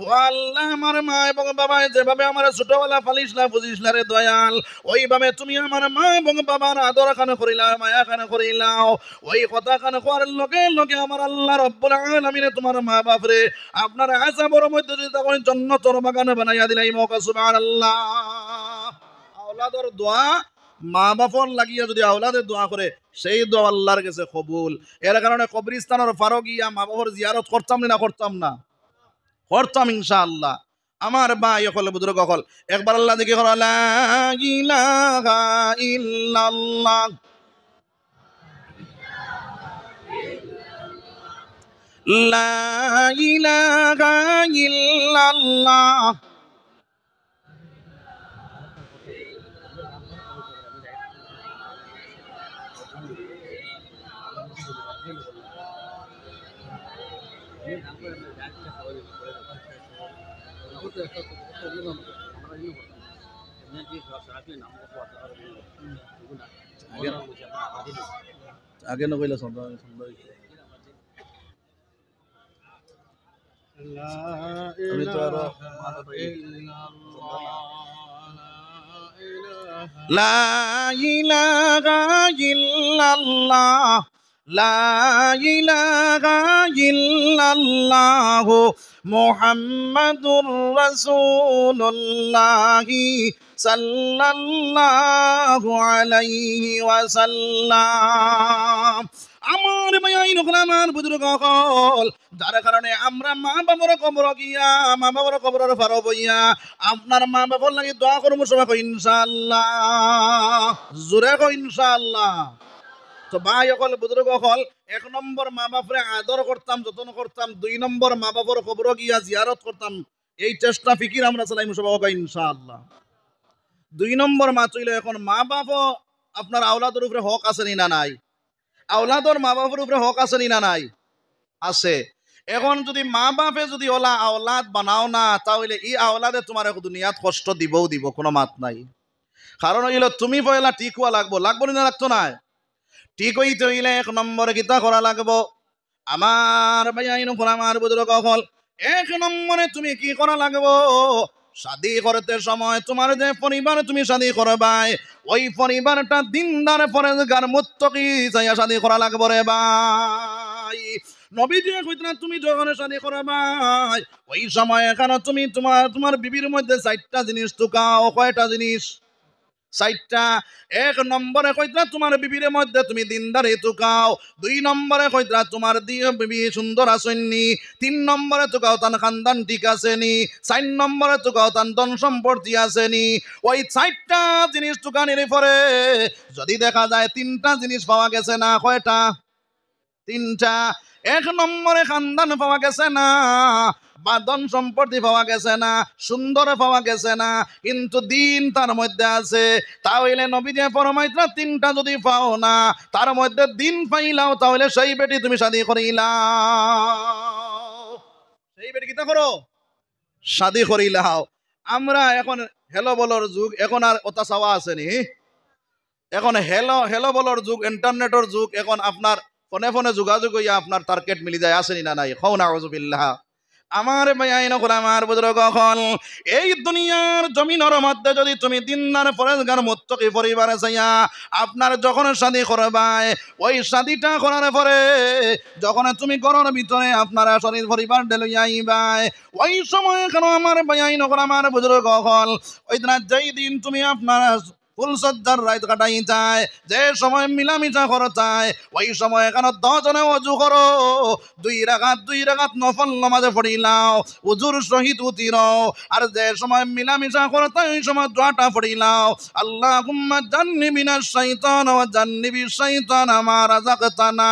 ও আল্লাহ আমার মা এবং বাবা যেভাবে আমার ছোটবেলা ফালিসলা বুঝিসলা রে দয়াল, ওইভাবে তুমি আমার মা এবং বাবার আদর খান করিলাও, মায়া খান করিলাও। ওই কথা খান করার লগে লগে আমার আল্লাহ রব্বুল আলামিন তোমার মা বাপরে আপনার আযাবের মধ্যে যদি তখন জান্নাতের বাগান বানাইয়া দিলাই। মওকা সুবহানাল্লাহ। আওলাদের দোয়া মা বাপর লাগিয়া যদি আওলাদের দোয়া করে সেই দোয়া আল্লাহর কাছে কবুল। এর কারণে কবরস্থানের ফারো গিয়া মা বাপর জিয়ারত করতাম না করতাম না? করতাম ইনশাআল্লাহ। আমার ভাই হলে বুজুর্গ হল একবার আল্লাহ দেখে লা ইলাহা ইল্লাল্লাহ লা ইলাহা ইল্লাল্লাহ আগে নকইলা আমি তো আরো লা ইলাহা ইল্লাল্লাহ লা ইলাহা ইল্লাল্লাহু মুহাম্মাদুর রাসূলুল্লাহ সাল্লাল্লাহু আলাইহি ওয়াসাল্লাম। আমার ভাই নকল আমার বুজুর্গ সকল, যার কারণে আমরা মা বাবার কবর গিয়া মা বাবার কবরের ফারো বইয়া আপনার মা বাবার লাগি দোয়া করবো সবাই কই ইনশাআল্লাহ, জোরে কই ইনশাআল্লাহ। তো ভাই অকল বুজুর্গ হল, এক নম্বর মা বাপরে আদর করতাম, যত্ন করতাম। দুই নম্বর মা বাবার কবর গিয়া জিয়ারত করতাম। এই চেষ্টা ফিকির আমরা চালাইম সবাই ইনশাআল্লাহ। দুই নম্বর মা চইল, এখন মা বাপও আপনার আওলাদের উপরে হক আছে নি না নাই? আওলাদর মা বাপের উপরে হক আছে নি না নাই? আছে। এখন যদি মা বাপে যদি ওলা আওলাদ বানাও না, তাহলে এই আওলাদে তোমার দুনিয়াত কষ্ট দিবও দিব, কোনো মাত নাই। কারণ হইল তুমি পয়লা ঠিক হওয়া লাগবো, লাগবো না লাগতো না? ঠিক হইতে হইলে এক নম্বরে কিতা করা লাগবো আমার ভাই আইন আমার বুজুর্গ হল। এক নম্বরে তুমি কি করা লাগবো, শাদী করতে সময় তোমার যে পরিবার তুমি শাদী করবাই, ওই পরিবারটা দিনদার পরেজগার মুত্তাকি চাইয়া শাদী করা লাগবো রে ভাই। নবীজি কইতেন তুমি যখন শাদী করবাই, ওই সময় এখানে তুমি তোমার বিবির মধ্যে 4টা জিনিস টুকাও। কয়টা জিনিস? 4টা। এক নম্বরে কইতরা তোমার বিবির মধ্যে তুমি দিনদারি টুকাও। 2 নম্বরে কইতরা তোমার বিবি সুন্দর আসেননি। 3 নম্বরে টুকাও তার খানদান ঠিক আছে নি। 4 নম্বরে টুকাও তার ধন সম্পত্তি আছে নি। ওই 4টা জিনিস টুকানির পরে যদি দেখা যায় 3টা জিনিস পাওয়া গেছে না, কয়টা? 3টা। এক নম্বরে খানদান পাওয়া গেছে না, বা ধন সম্পত্তি পাওয়া গেছে না, সুন্দর পাওয়া গেছে না, কিন্তু দিন তার মধ্যে আছে, তাহলে নবীজি ফরমাইতরা 3টা যদি পাও না, তার মধ্যে দিন পাইলাও, তাহলে সেই বেটি তুমি শাদী করিলাও। সেই বেটি কিতা করো? শাদী করিলাও। আমরা এখন হেলো বলর যুগ, এখন আর ওটা চাওয়া আছে নি? এখন হেলো বলর যুগ, ইন্টারনেটের যুগ। এখন আপনার ফোনে ফোনে যোগাযোগ হইয়া আপনার টার্গেট মিলি যায়, আসেনি না নাই? খাও না আউযুবিল্লাহ। আমার ভাই আমার বুজুর্গ হল, এই দুনিয়ার জমিনের মধ্যে যদি তুমি দিনদার পরেজগার মুত্তাকি পরিবারে যাইয়া আপনার যখন শাদী করবাই, ওই শাদীটা করার পরে যখন তুমি ঘরের ভিতরে আপনার শরীর পরিবার লইয়া আইবাই, ওই সময় কেন আমার ভাই আমার বুজুর্গ হল, ওই দিন যেই দিন তুমি আপনার ফুলসজ্জার রাত কাটাই যায়, যে সময় মিলামিশা করো যায়, ওই সময় এখানে 10 জনে অজু করো, 2 রাকাত নফল নামাজে পড়িলাও, উজুর সহিত উতিরাও। আর যে সময় মিলামিশা করো ওই সময় দোয়াটা পড়িলাও, আল্লাহুম্মা জান্নিবিনাশ শাইতান ওয়া জান্নিবিশ শাইতান মা রাযাকতানা।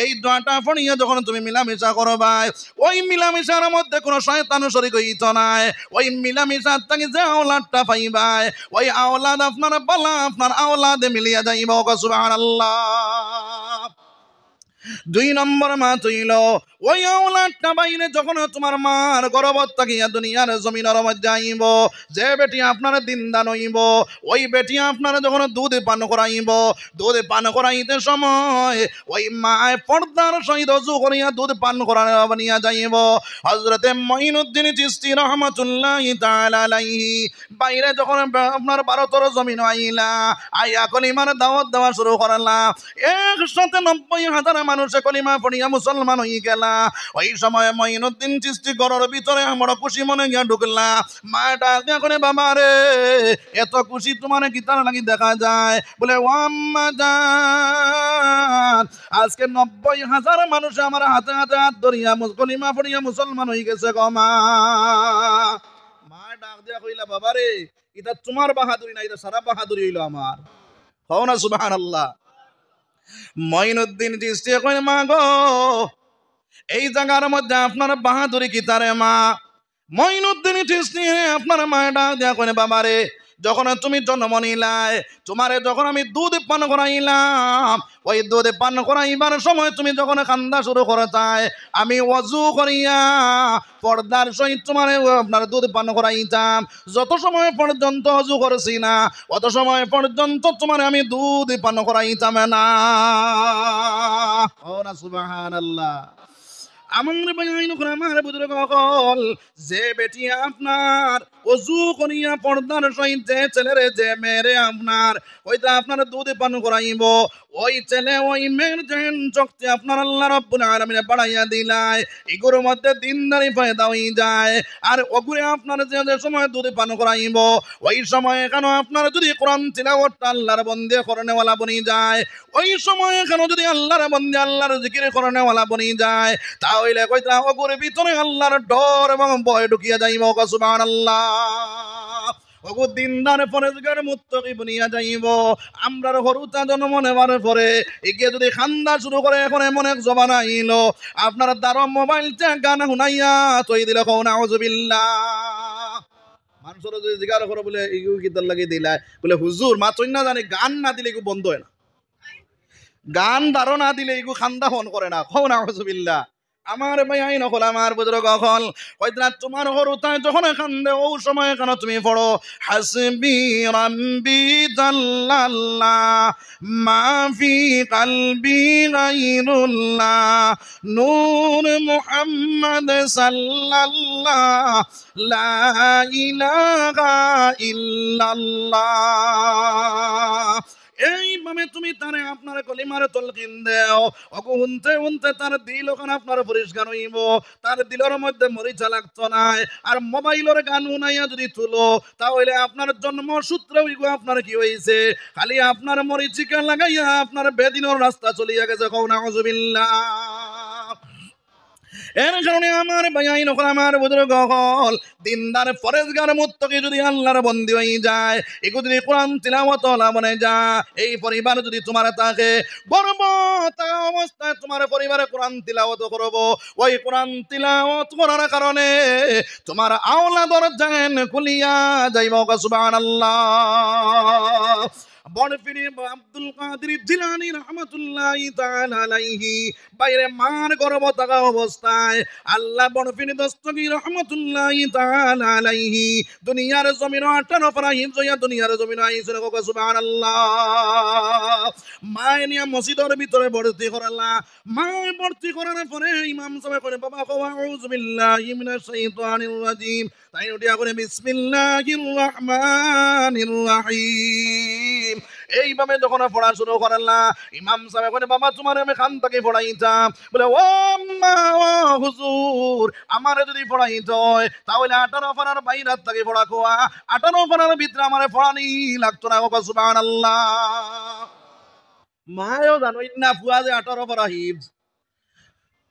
এই দোয়াটা পড়িয়া যখন তুমি মিলামিশা করবাই, ওই মিলামিশার মধ্যে কোনো শয়তান শরীক হইত না। ওই মিলামিশার থেকে যে আওলাদটা পাইবাই, ওই আওলাদ আপনার বালা আপনার আওলাদে মিলিয়া যাইব। সুবহানাল্লাহ। 2 নম্বর মা হইল, ওই আওলাদটা বাইরে যখন তোমার মার গর্ভত থাকিয়া দুনিয়ার জমিনের মধ্যে আইব, যে বেটি আপনার দিনদান হইব, ওই বেটি আপনার যখন দুধ পান করাইব, দুধ পান করাইতে সময় ওই মায় পর্দার সহিত অজু করিয়া দুধ পান করানো বানিয়া যাইব। হযরতে মঈনুদ্দিন চিশতি রাহমাতুল্লাহি তাআলা আলাইহি বাইরে যখন আপনার ভারতের জমিন আইলা, আইয়া কলিমার দাওয়াত দেওয়া শুরু করলা, একসাথে 90,000 মানুষে কলিমা পড়িয়া মুসলমান হয়ে গেলা। ওই সময় মঈনুদ্দিন চিশতি ঘরের ভিতরে আমরা খুশি মনে গিয়া ঢুকলা। মা ডাক দিয়া করে, বাবা রে, এত খুশি তোমার কি তার লাগি দেখা যায়? বলে, ও আম্মা জান, আজকে 90,000 মানুষ আমার হাতে হাতে হাত ধরিয়া কলিমা পড়িয়া মুসলমান হয়ে গেছে গো মা। মা ডাক দিয়া কইলা, বাবা রে, এটা তোমার বাহাদুরি না, এটা সারা বাহাদুরি হইল আমার। হও না সুবহানাল্লাহ। মঈনুদ্দিন চিশতি কই, মা গো, এই জায়গার মধ্যে আপনার বাহাদুরি কি তারে মা? মঈনুদ্দিন চিশতি আপনার মা ডাক দিয়া কই, বাবা রে, যখন তুমি জন্ম নিলাই, তোমারে যখন আমি দুধ পান করাইলাম, ওই দুধ পান করাইবার সময় তুমি যখন কান্দা শুরু করতাই, আমি ওযু করিয়া পর্দার সহিত তোমার আপনার দুধ পান করাইতাম। যত সময় পর্যন্ত ওযু করছি না, অত সময় পর্যন্ত তোমার আমি দুধ পান করাইতাম না। ও না সুবহানাল্লাহ। আমার বুজুর্গ সকল, যে বেটি আপনার অজু করিয়া পর্দার সহিত যে ছেলেরে যে মেয়েরে আপনার ওইটা আপনার দুধ পান করাইব, ওই ছেলে ওই মেয়ের যেন শক্তি আপনার আল্লাহ রাব্বুল আলামিন বাড়াইয়া দিলায়, এগুলোর মধ্যে দিনদারি ফায়দা হয়ে যায়। আর ওগুলো আপনার যে যে সময় দুধ পান করাইব ওই সময় কেন আপনার যদি কোরআন তিলাওয়াতটা আল্লাহর বন্দে করনেওয়ালা বনি যায়, ওই সময় কেন যদি আল্লাহর বন্দে আল্লাহর জিকির করনেওয়ালা বনি যায়, তাহলে কইতা ওগুর ভিতরে আল্লাহর ডর এবং ভয় ঢুকিয়া যাইব। সুবহানাল্লাহ। ওগো দিনদার পরেজগার মুত্তাকি বনিয়া যাইব। আমরার হরুতা জন্ম নেওয়ার পরে এগিয়ে যদি খান্দা শুরু করে এখন এমন এক জমানা আইলো আপনার দ্বারা মোবাইলটা গান শুনাইয়া তৈ দিল কও নাউজুবিল্লাহ। মানুষের যদি জিজ্ঞাসা করো বলে এগুলো কি দল লাগিয়ে দিলা, বলে হুজুর মাত্রই না জানি গান না দিলে এগুলো বন্ধ হয় না, গান দারো না দিলে এগুলো খান্দা ফোন করে না, কও নাউজুবিল্লাহ। আমার ভাই আইন হল আমার বুজুর্গ হল কইতরা তোমার হরুতায় যখন কান্দে ও সময় কেন তুমি পড়ো হাসবি রাব্বি জাল্লাল্লাহ মা ফি কলবি গায়রুল্লাহ নূর মুহাম্মদ সাল্লাল্লাহ লা ইলাহা ইল্লাল্লাহ। এইভাবে তুমি তারে আপনার কলিমারে তলকিন দেও, অগো হুনতে হুনতে তার দিল ওখানে আপনার পরিষ্কার হইব, তার দিলের মধ্যে মরিচা লাগতো না। আর মোবাইলের গান উনাইয়া যদি তুলো তাহলে আপনার জন্মসূত্র হইব আপনার কি হয়েছে, খালি আপনার মরিচিকা লাগাইয়া আপনার বেদিনের রাস্তা চলিয়া গেছে। কও নাউজুবিল্লাহ। এর কারণে আমার ভাই নকল আমার বুজুর্গ হল দিনদার ফরেজগার মুত্তাকি যদি আল্লাহর বন্দী হয়ে যায়, এগুলো যদি কোরআন তিলাওয়াত বনে যা, এই পরিবার যদি তোমার থাকে গর্ব থাকা অবস্থায় তোমার পরিবারে কোরআন তিলাওয়াত করব, ওই কোরআন তিলাওয়াত করার কারণে তোমার আওলাদর জান খুলিয়া যাইব। সুবহানাল্লাহ। বড়ফিরি আব্দুল কাদের জিলানী রাহমাতুল্লাহি তাআলা আলাইহি বাইরে মার গর্ভ থাকা অবস্থায় আল্লাহ বড়ফিরি দস্তগীর রাহমাতুল্লাহি তাআলা আলাইহি দুনিয়ার জমিন 18 পারা হিফজ হইয়া দুনিয়ার জমিন আইছেন। সুবহানাল্লাহ। মায়ে নিয়া মসজিদের ভিতরে ভর্তি করালা, মায়ে ভর্তি করার পরে ইমাম সাহেব করে বাবা কওয়া আউযু বিল্লাহি মিনাশ শাইতানির রাজিম, তাই উঠিয়া করে বিসমিল্লাহির রহমানির রহিম। এইভাবে যখন পড়া শুরু করলা ইমাম সাহেব করে বাবা তোমার আমি খান থেকে পড়াইতাম, বলে ও মা ও হুজুর আমারে যদি পড়াইত হয় তাহলে 18 পারার বাইরাত থেকে পড়া কোয়া 18 পারার ভিতরে আমারে পড়ানি লাগতো না। সুবহানাল্লাহ। মায়ও জানোই না ফুয়া যে 18 পারা হিফজ।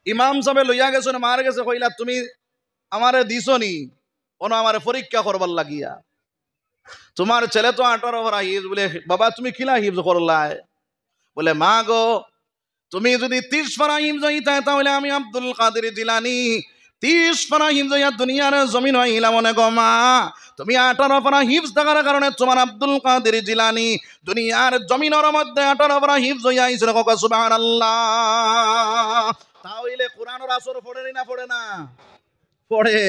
ইমাম সাহেব লইয়া গেছেন মার গেছে কইলা তুমি আমারে দিছনি ওনো আমারে পরীক্ষা করবার লাগিয়া, তোমার ছেলে তো 18 পারা হিফজ, বলে বাবা তুমি কিলা হিফজ করলাই, বলে মা গো তুমি যদি 30 পারা হিফজ হইতা তাহলে আমি আব্দুল কাদের জিলানী 30 পারা হিফজ হইয়া দুনিয়ার জমিন হইলাম মনে গো মা, তুমি 18 পারা হিফজ থাকার কারণে তোমার আব্দুল কাদের জিলানী দুনিয়ার জমিনের মধ্যে 18 পারা হিফজ হইয়া আইছে। সুবহানাল্লাহ। তাহলে কোরআনের আসর পড়ে না পড়ে না? পড়ে।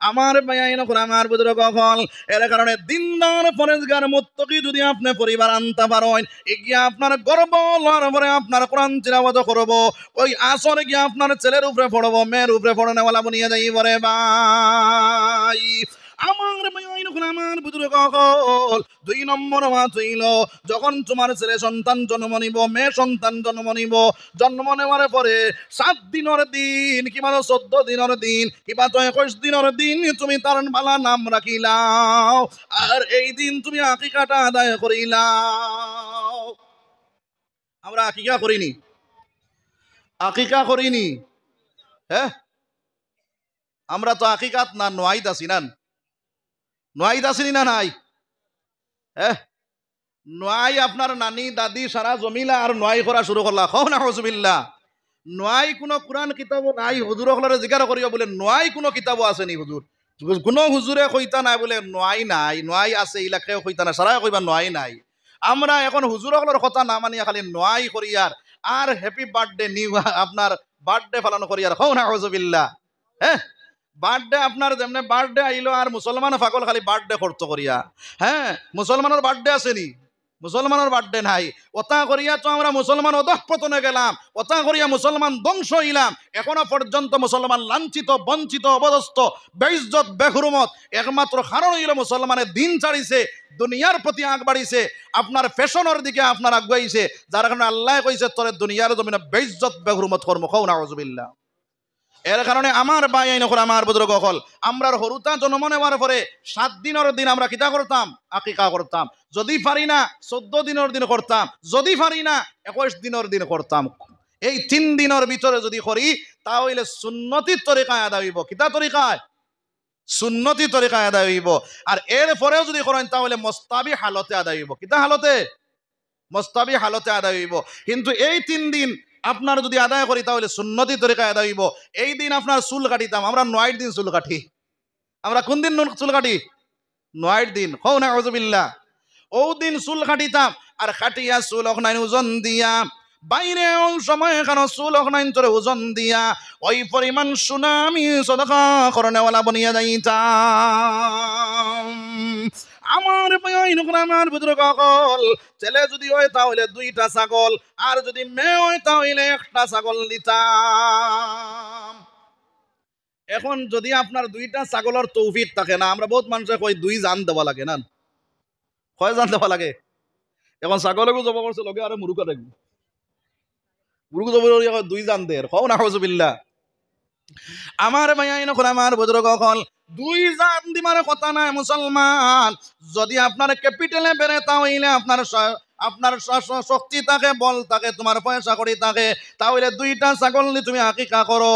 আমার ভাইয়াইন আমার বুজুর্গ হল এর কারণে দিনদার ফরেজগার মুত্তাকি যদি আপনি পরিবার আনতে পারেন, এগিয়ে আপনার গর্ব লওয়ার পরে আপনার কোরআন তিলাওয়াত করব, ওই আসরে গিয়ে আপনার ছেলের উপরে পড়ব, মেয়ের উপরে পড়নেওয়ালা বনিয়ে যাইব রে ভাই। আমার ভাইয়াইন আমার বুজুর্গ হল 2 নম্বর মাস হইল যখন তোমার ছেলে সন্তান জন্ম নিব, মেয়ে সন্তান জন্ম নিব, জন্ম নেওয়ার পরে 7 দিনের দিন কিংবা 14 দিনের দিন কিংবা 21 দিনের দিন তুমি তার বালা নাম রাখিলাও, আর এই দিন তুমি আকিকাটা আদায় করিলাও। আমরা আকিকা করিনি, আকিকা করিনি। হ্যাঁ আমরা তো আকিকাত না নোয়াইদ আছি না, নোয়াইদ আসিনি না নাই? হ্যাঁ নোয়াই আপনার নানি দাদি সারা জমিলা আর নোয়াই করা শুরু করলা। কও নাউজুবিল্লাহ। নোয়াই কোনো কোরআন কিতাব নাই, হুজুর হলরে জিজ্ঞাসা করিও বলে নোয়াই কোনো কিতাব আছে নি হুজুর? কোনো হুজুরে কইতা নাই বলে নোয়াই নাই, নোয়াই আছে ইলাকে কইতা না, সারাই কইবা নোয়াই নাই। আমরা এখন হুজুর হলর কথা না মানিয়া খালি নোয়াই করিয়ার আর হ্যাপি বার্থডে নিউ আপনার বার্থডে পালন করিয়ার। কও নাউজুবিল্লাহ। হ্যাঁ বার্থডে আপনার যেমনে বার্থডে আইলো আর মুসলমান ফাগল খালি বার্থডে খরচ করিয়া। হ্যাঁ মুসলমানের বার্থডে আছে নি? মুসলমানের বার্থডে নাই, ওতা করিয়া তো আমরা মুসলমান অধঃপতনে গেলাম, ওতা করিয়া মুসলমান ধ্বংস হইলাম। এখনো পর্যন্ত মুসলমান লাঞ্ছিত, বঞ্চিত, অবদস্ত, বেইজ্জত, বেহুরমত। একমাত্র কারণ হইল মুসলমানের দিন ছাড়িছে, দুনিয়ার প্রতি আগ বাড়িছে, আপনার ফ্যাশনের দিকে আপনার আগুয়াইছে, যার কারণে আল্লাহ কইছে তোরে দুনিয়ার জমিনে বেইজ্জত বেহুরমত কর্ম খাও না। আউযুবিল্লাহ। এর কারণে আমার ভাই নখন, আমার বুজুর্গ হল, আমরা হরুতা জন্ম নেওয়ার পরে 7 দিনের দিন আমরা কিতা করতাম? আকিকা করতাম। যদি পারি না 14 দিনের দিন করতাম, যদি পারি না 21 দিনের দিন করতাম। এই 3 দিনের ভিতরে যদি করি তাহলে সুন্নতির তরিকায় আদায় হইব। কিতা তরিকায়? সুন্নতি তরিকায় আদায় হইব। আর এর পরেও যদি করেন তাহলে মুস্তাবি হালতে আদায় হইব। কিতা হালতে? মুস্তাবি হালতে আদায় হইব। কিন্তু এই 3 দিন আপনার যদি আদায় করি তাহলে সুন্নতি তরিকায় আদায় হইব। এই দিন আপনার চুল কাটিতাম, আমরা 9 দিন চুল কাটি। আমরা কোন দিন চুল কাটি? 9 দিন। হও না আউযুবিল্লাহ। ও দিন চুল কাটিতাম, আর কাটিয়া চুল অখনাইন ওজন দিয়া, বাইরে সময় এখানে চুল অখনাইন তোরে ওজন দিয়া ওই পরিমাণ সোনা আমি সদকা করনেওয়ালা বনিয়া যাইতাম। আমার আমার বুজুর্গ সকল, ছেলে যদি হয় তাহলে 2টা ছাগল, আর যদি মেয়ে হয় তাহলে 1টা ছাগল দিতাম। এখন যদি আপনার 2টা ছাগলের তৌফিক থাকে না, আমরা বহুত মানুষে কই 2 জান দেওয়া লাগে না, কয় জান দেওয়া লাগে? এখন ছাগলকে জব করছে লগে আরে মুরুকা দেখবো, মুরুকু জব 2 জান দের, কও না আউযুবিল্লাহ। আমার ভাইয়া নখন, আমার বুজুর্গ সকল, 2 জান দিমার কথা নাই মুসলমান। যদি আপনার ক্যাপিটালে বেড়ে তাহলে আপনার শক্তি থাকে, বল থাকে, তোমার পয়সা করি থাকে, তাহলে 2টা ছাগল নিয়ে তুমি আকিকা করো।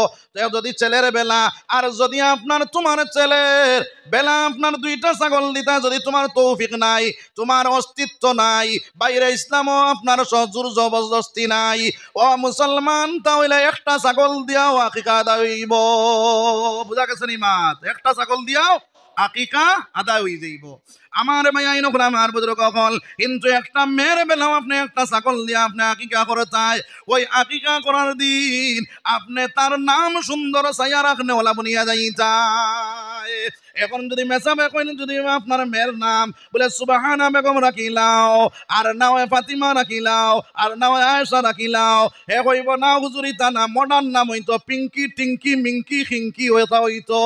যদি ছেলের বেলা, আর যদি আপনার তোমার ছেলের বেলা আপনার 2টা ছাগল দিতা, যদি তোমার তৌফিক নাই, তোমার অস্তিত্ব নাই, বাইরে ইসলামও আপনার সজুর জবরদস্তি নাই, ও মুসলমান, তাহলে 1টা ছাগল দিয়াও আকিকা আদায় হইব। বুঝা গেছে নি মাত? 1টা ছাগল দিয়াও আকিকা আদায় হয়ে যাইব। আমার মায়াই নখন, আমার বুজুর্গ সকল, কিন্তু একটা মেয়ের বেলাও আপনি 1টা ছাগল দিয়ে আপনি আকিকা করে তাই ওই আকিকা করার দিন আপনি তার নাম সুন্দর ছায়া রাখনে ওলা বনিয়া যাই যায়। এখন যদি মেসাবে কইন, যদি আপনার মেয়ের নাম বলে সুবহানা বেগম রাখিলাও, আর নাও ফাতিমা রাখিলাও, আর নাও আয়েশা রাখিলাও, হে কইব না হুজুর ইতা না মডার্ন নাম হইতো পিঙ্কি টিঙ্কি মিঙ্কি খিঙ্কি হইতো।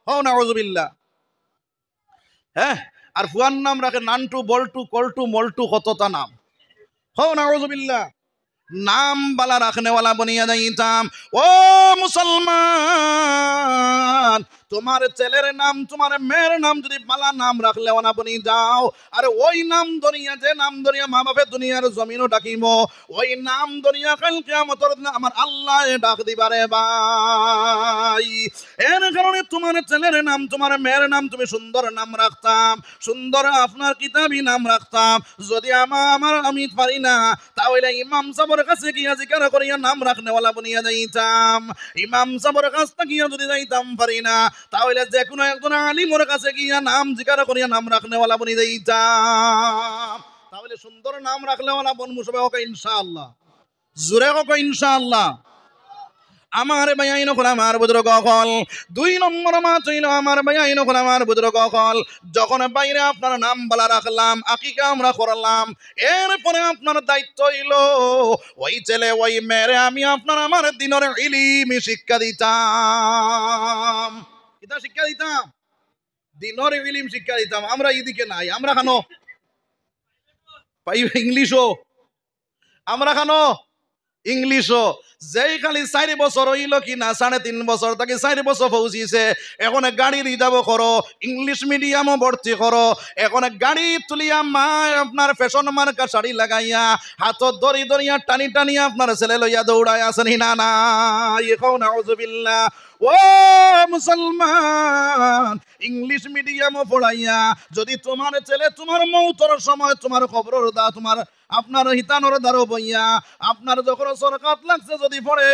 হও না আউযুবিল্লাহ। হ্যাঁ, আর ফুয়ার নাম রাখে নান্টু, বল্টু, কল্টু, মল্টু, কতটা নাম। হও না আউযুবিল্লাহ। নাম বালা রাখনেওয়ালা বনিয়া যাইতাম। ও মুসলমান, তোমার ছেলের নাম, তোমার মেয়ের নাম যদি বালা নাম রাখলে ওনা বনি যাও, আর ওই নাম ধরিয়া, যে নাম ধরিয়া মা বাপে দুনিয়ার জমিনও ডাকিব, ওই নাম ধরিয়া কাল কিয়ামতের দিন আমার আল্লাহ ডাক দিবারে ভাই। এর কারণে তোমার ছেলের নাম, তোমার মেয়ের নাম তুমি সুন্দর নাম রাখতাম, সুন্দর আপনার কিতাবি নাম রাখতাম। যদি আমি পারি না, তাহলে ইমাম সাহেবের কাছে গিয়া জিজ্ঞাসা করিয়া নাম রাখনেওয়ালা বনিয়া যাইতাম। ইমাম সাহেবের কাছ থেকে যদি যাইতাম পারি না, তাহলে যে কোনো একজন আলিমের কাছে গিয়া নাম জিজ্ঞাসা করিয়া নাম রাখনেওয়ালা বনিয়া যাইতাম। তাহলে সুন্দর নাম রাখলেওয়ালা বনমু সবাই হোক ইনশাআল্লাহ। জোরে হোক ইনশাআল্লাহ। আমার ভাইয়াই নখন, আমার বুজুর্গ সকল, 2 নম্বর মাছ হইল আমার ভাইয়াই নখন, আমার বুজুর্গ সকল, যখন বাইরে আপনার নাম বলা রাখলাম, আকিকা আমরা করলাম, এরপরে আপনার দায়িত্ব হইল ওই ছেলে ওই মেয়েরে আমি আপনার আমার দিনের ইলমি শিক্ষা দিতাম। কিতা শিক্ষা দিতাম? দিনের ইলম শিক্ষা দিতাম। আমরা এদিকে নাই, আমরা খানো পাই ইংলিশও, আমরা খানো ইংলিশও। যেই খালি 4 বছর হইল কি না 3.5 বছর তাকে 4 বছর পৌঁছিছে, এখন গাড়ি রিজার্ভ করো, ইংলিশ মিডিয়ামও ভর্তি করো। এখন গাড়ি তুলিয়া মা আপনার ফ্যাশন মার্কা শাড়ি লাগাইয়া হাতত দড়ি দড়িয়া টানি টানিয়া আপনার ছেলে লইয়া দৌড়ায় আসেনি না না। এখন নাউযুবিল্লাহ। ও মুসলমান, ইংলিশ মিডিয়ামও পড়াইয়া যদি তোমার ছেলে তোমার মৌতর সময় তোমার খবরের দা, তোমার আপনার হিতানোর দ্বারো বইয়া আপনার যখন সরকার লাগছে যদি পড়ে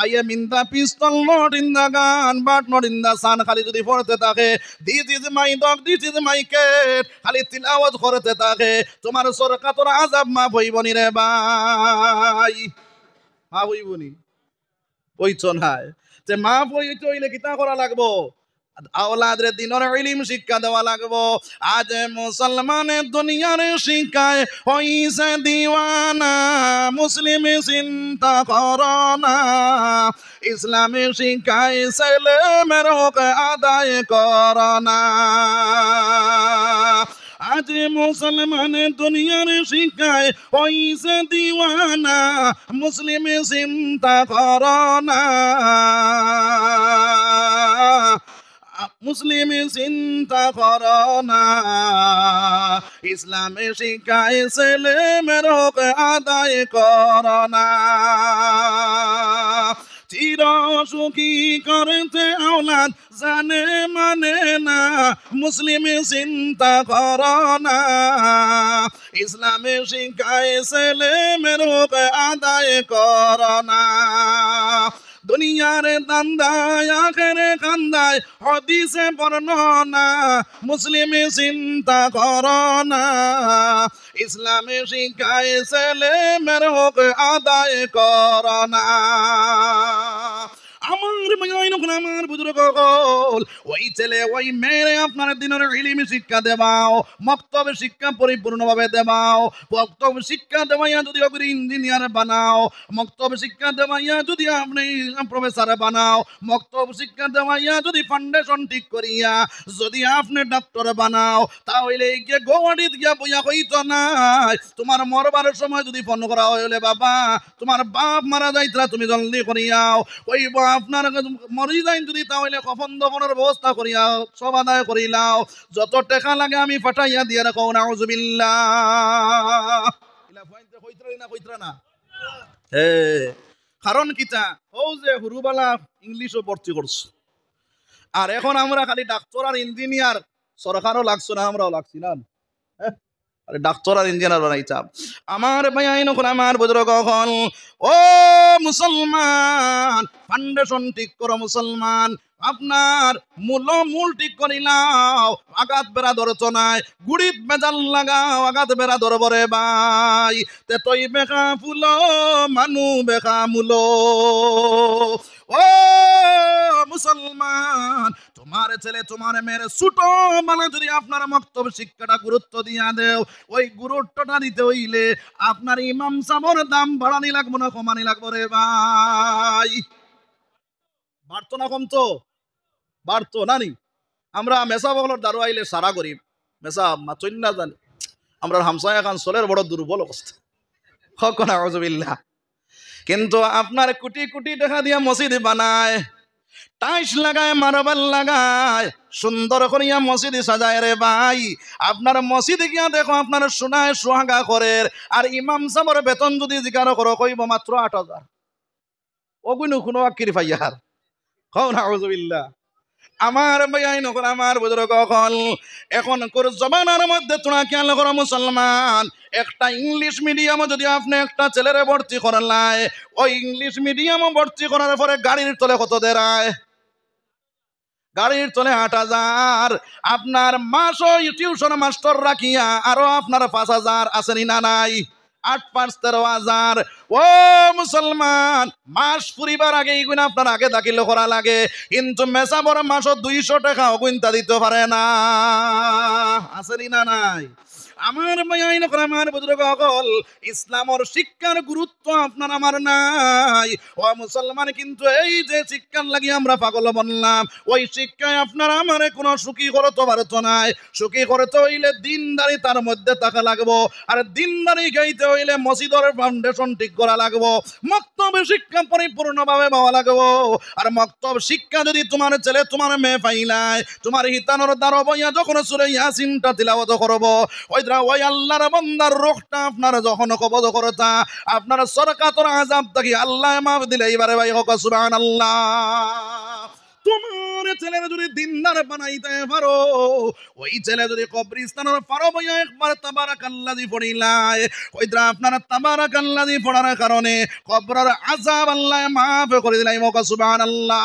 আইয়া মিন্দা পিস্তল নট ইন দা গান বাট নট ইন দা সান খালি যদি পড়তে থাকে, this is my dog, this is my cat খালি তিলাওয়াত করতে থাকে, তোমার সরকার তোর আযাব মা বইবনি রে ভাই। মা বইবনি ওই চনায় যে মা বইতে হইলে কিতা করা লাগবো? আওলাদরে দিনের ইলম শিক্ষা দেওয়া লাগবো। আজ মুসলমানের দুনিয়ার শিক্ষায় হইছে দিওয়ানা, মুসলিম চিন্তা করনা, ইসলামী শিক্ষায় ছেলে মেয়ের হক আদায় করনা। আজ মুসলমানের দুনিয়ার শিক্ষায় হইছে দিওয়ানা, মুসলিম চিন্তা করনা, মুসলিম চিন্তা করনা, ইসলামে শিক্ষায় ছেলে মেয়ের হক আদায় করনা। চির সুখী করতে আওলাদ জানে মানে না, মুসলিম চিন্তা করনা, ইসলামে শিক্ষায় ছেলে মেয়ের হক আদায় করনা। দুনিয়ার দান্দায় আখেরে কান্দায় হদিসে বর্ণনা, মুসলিমে চিন্তা করনা, ইসলামে শিক্ষায় ছেলে মেয়ের হক আদায় করনা। আমার আমার বুজুর্গ ওই ছেলে ওই মেয়েরে আপনার দিনের ইলম শিক্ষা দেবাও, মক্তব শিক্ষা পরিপূর্ণভাবে দেবাও। মক্তব শিক্ষা দেওয়াইয়া যদি আপনি ইঞ্জিনিয়ার বানাও, মক্তব শিক্ষা দেওয়াইয়া যদি আপনি প্রফেসর বানাও, মক্তব শিক্ষা দেওয়াইয়া যদি ফাউন্ডেশন ঠিক করিয়া যদি আপনি ডক্টর বানাও, তাহলে গিয়ে গোয়াড়িত গিয়া বইয়া হইতো না। তোমার মরবার সময় যদি ফোন করা হইলে বাবা তোমার বাপ মারা যাইতরা, তুমি জলদি করিয়াও ওই আপনার মরি যাই যদি, তাহলে কফন দফনের ব্যবস্থা করিয়া সব আদায় করিলাও, যত টাকা লাগে আমি পাঠাইয়া দিয়ে রাখো। নাউজুবিল্লাহ। কারণ কিতা ও যে হুরুবালা ইংলিশও ভর্তি করছো, আর এখন আমরা খালি ডাক্তার আর ইঞ্জিনিয়ার, সরকারও লাগছো না, আমরাও লাগছি না, ডাক্তার আর ইঞ্জিনিয়ার বানাইতাম। আমার ভাই আমার বুজুর্গ কখন ও মুসলমান, ফাউন্ডেশন ঠিক করো মুসলমান, আপনার মূল ঠিক করিলাও, আঘাত বেড়া ধরতো নাই, গুড়িত বেজাল লাগাও, আঘাত বেড়া ধরব রে ভাই, তে তৈ বেখা ফুলো মানু বেখা মূলো। ও মুসলমান, তোমার ছেলে তোমার মেয়ের ছোট মানে যদি আপনার মক্তব শিক্ষাটা গুরুত্ব দিয়া দেও, ওই গুরুত্বটা দিতে হইলে আপনার ইমাম সাহেবের দাম বাড়ানি লাগবো না কমানি লাগবো রে ভাই? বাড়তো না কমতো? বাড়তো নানি। আমরা মেসা বগলর দারু আইলে সারা গরিব মেসা মাতই না জানি, আমরা হামসা এখন চলের বড় দুর্বল অবস্থা, হকনা আউযুবিল্লাহ। কিন্তু আপনার কোটি কোটি টাকা দিয়া মসজিদ বানায়, টাইস লাগায়, মার্বেল লাগায়, সুন্দর করিয়া মসজিদ সাজায় রে ভাই। আপনার মসজিদে গিয়া দেখো আপনার সোনায় সোহাগা করে, আর ইমাম সাহেবের বেতন যদি জিজ্ঞাসা করো কইব মাত্র 8,000। ওগুলো কোনো আকির ভাইয়ার হও না আউযুবিল্লাহ। আমার ভাই নকল আমার বুজুর্গ কল এখন কোর জমানার মধ্যে তোরা খেয়াল করো মুসলমান, একটা ইংলিশ মিডিয়ামে যদি আপনি একটা ছেলেরে ভর্তি করালাই, ওই ইংলিশ মিডিয়ামে ভর্তি করার পরে গাড়ির তলে কত দেয়? গাড়ির তলে 8,000। আপনার মাসও টিউশন মাস্টার রাখিয়া আরো আপনার 5,000 আসেনি না নাই? 8 5 13,000। ও মুসলমান, মাস পরিবার আগে এইগুলো আপনার আগে দাখিল করা লাগে, কিন্তু মেসা বড় মাসও 200 টাকা অগুনতা দিতে পারে না, আসেনি না নাই? আমার মাইন করে আমার বুজুর্গ সকল, ইসলামর শিক্ষার গুরুত্ব আপনার আমার নাই। ও মুসলমান, কিন্তু এই যে শিক্ষার লাগি আমরা পাগল বনলাম, ওই শিক্ষায় আপনার আমারে কোনো সুখী করতে পারতো নাই। সুখী করতে হইলে দিনদারি তার মধ্যে থাকা লাগবো, আর দিনদারি গাইতে হইলে মসজিদের ফাউন্ডেশন ঠিক করা লাগবো, মক্তব শিক্ষা পরিপূর্ণভাবে পাওয়া লাগবো। আর মক্তব শিক্ষা যদি তোমার ছেলে তোমার মেয়ে পাইলাই, তোমার হিতানোর দ্বারা বইয়া যখন সূরা ইয়াসিনটা তিলাওয়াত করব, ওই আল্লাহর বান্দার রোগটা আপনার যখন কবজ করতা, আপনার সরকাতর আযাব থেকে আল্লাহ মাফ দিলে এবারে ভাই হোক সুবহানাল্লাহ। তোমার ছেলের যদি দিনদার বানাইতে পারো, ওই ছেলে যদি কবরিস্তানের পারো বইয়া একবার তাবারাকাল্লাযী পড়িলাই, ওইটা আপনার তাবারাকাল্লাযী পড়ার কারণে কবরের আযাব আল্লাহ মাফ করে দিলাই হোক সুবহানাল্লাহ।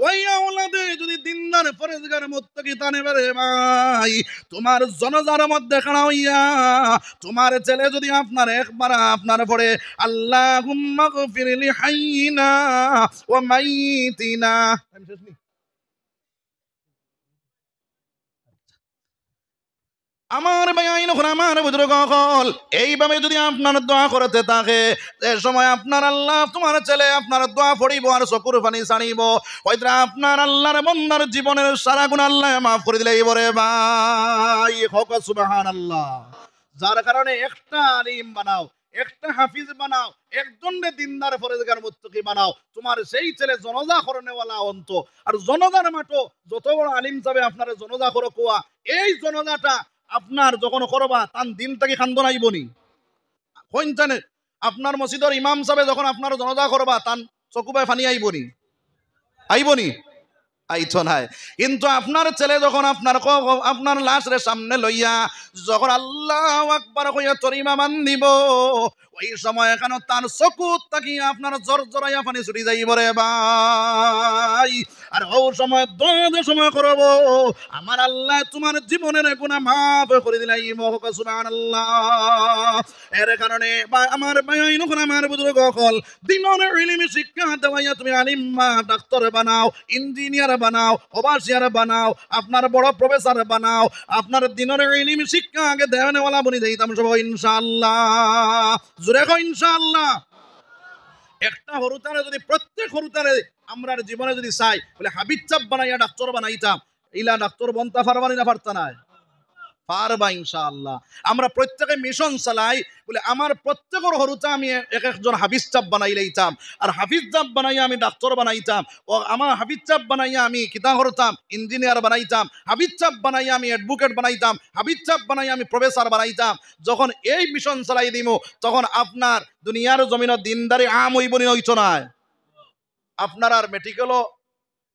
ওই আওলাদে যদি দিনদার পরেজগার মুত্তাকি তানে বেরে ভাই, তোমার জনজার মধ্যে খাড়া হইয়া তোমার ছেলে যদি আপনার একবার আপনার পড়ে আল্লাহুম্মা গফির লি হাইয়িনা ওয়া মাইয়িতিনা, আমার ভাই নখন আমার বুজুর্গ হল এইভাবে যদি আপনার দোয়া করতে থাকে এ সময় আপনার আল্লাহ তোমার ছেলে আপনার দোয়া পড়িব আর চকুর পানি ছাড়িব হয়তো আপনার আল্লাহর বন্দার জীবনের সারা গুণ আল্লাহ মাফ করে দিলে বরে ভাই হক সুবহানাল্লাহ। যার কারণে একটা আলিম বানাও, একটা হাফিজ বানাও, একজনকে দিনদার ফরেজগার মুত্তাকি বানাও, তোমার সেই ছেলে জনজা করনেওয়ালা অন্ত। আর জনজার মাঠো যত বড় আলিম যাবে আপনার জনজা করো কোয়া, এই জনজাটা আপনার যখন করবা তান দিলটাকে খান্দন আইবনি কোন জানে। আপনার মসজিদের ইমাম সাহেব যখন আপনার জনজা করবা তান চকুবায় ফানি আইবনি, আইবনি আইতো নাই। কিন্তু আপনার ছেলে যখন আপনার লাশের সামনে লইয়া যখন আল্লাহু আকবার কইয়া তরিমা মান দিব, ওই সময় এখানে তার চকু তাকিয়া আপনার জর জরাইয়া পানি ছুটি যাইব রে ভাই। আর ও সময় দোয়া সময় করব আমার আল্লাহ তোমার জীবনের গুনাহ মাফ করে দিলাই মহক সুবহানাল্লাহ। এর কারণে আমার ভাই নখন আমার বুজুর্গ হল দিনের ইলমি শিক্ষা দেওয়াইয়া তুমি আলিম ডাক্তার বানাও, ইঞ্জিনিয়ার বানাও, ওভারসিয়ার বানাও, আপনার বড় প্রফেসর বানাও, আপনার দিনের ইলমি শিক্ষা আগে দেওয়ানেওয়ালা বনি দিতাম সব ইনশাআল্লাহ। জোরে কও ইনশাআল্লাহ। একটা হরুতারে যদি প্রত্যেক হরুতারে আমরার জীবনে যদি চাই বলে হাবিজ চাপ বানাইয়া ডাক্তার বানাইতাম, ইলা ডাক্তার বনতা পারবানি না পারতা না? পারবা ইনশাআল্লাহ। আমরা প্রত্যেকে মিশন চালাই বলে আমার প্রত্যেকের হরুতা আমি এক একজন হাফিজ চাপ বানাই লইতাম, আর হাফিজ চাপ বানাইয়া আমি ডাক্তার বানাইতাম, ও আমার হাফিজ চাপ বানাইয়া আমি কিতা করতাম ইঞ্জিনিয়ার বানাইতাম, হাফিজ চাপ বানাইয়া আমি অ্যাডভোকেট বানাইতাম, হাফিজ চাপ বানাইয়া আমি প্রফেসর বানাইতাম। যখন এই মিশন চালাই দিব তখন আপনার দুনিয়ার জমিন দিনদারি আম হইবনি হইতো না। আপনার আর মেডিকেলও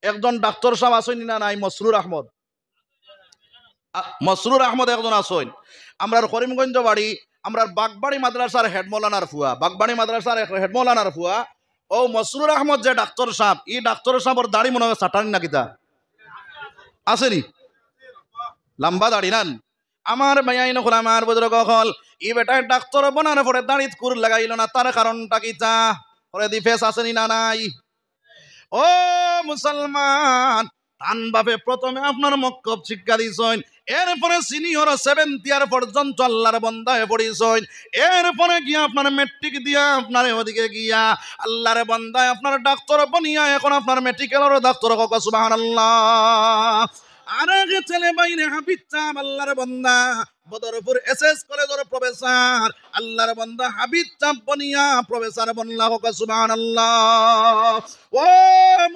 একজন ডাক্তার সাহেব আসেনি না নাই? মসরুর আহমদ, মসরুর আহমদ একজন আসেন। আমরা করিমগঞ্জ বাড়ি, আমরা বাগবাড়ি মাদ্রাসার হেড মৌলানার ফুয়া, বাগবাড়ি মাদ্রাসার হেড মৌলানার ফুয়া ও মসরুর আহমদ যে ডাক্তার সাহেব, এই ডাক্তার সাহেবের দাড়ি মনে হয় সাটানি না কিতা আসেনি, লম্বা দাড়ি নান। আমার ভাইয়াই নখন আমার বুজুর্গ হল ই বেটায় ডাক্তার বনার পরে দাড়িত কুর লাগাইল না, তার কারণটা কিতা করে দিফেস আসেনি না নাই? ও মুসলমান, তান বাপে প্রথমে আপনার মক্তব শিক্ষা দিছেন, এরপরে সিনিয়র 7th ইয়ার পর্যন্ত আল্লাহর বান্দায় পড়িছেন, এরপরে গিয়া আপনার মেট্রিক দিয়া আপনার ওদিকে গিয়া আল্লাহর বান্দায় আপনার ডাক্তার বনিয়া এখন আপনার মেট্রিকের ডাক্তার হোক সুবহানাল্লাহ। আর আগে ছেলে বাইরে হাফিজ চাপ আল্লাহর বান্দা বদরপুর এসএস কলেজের প্রফেসর, আল্লাহর বান্দা হাফিজ চাপ বনিয়া প্রফেসর বনলা হোক সুবহানাল্লাহ। ও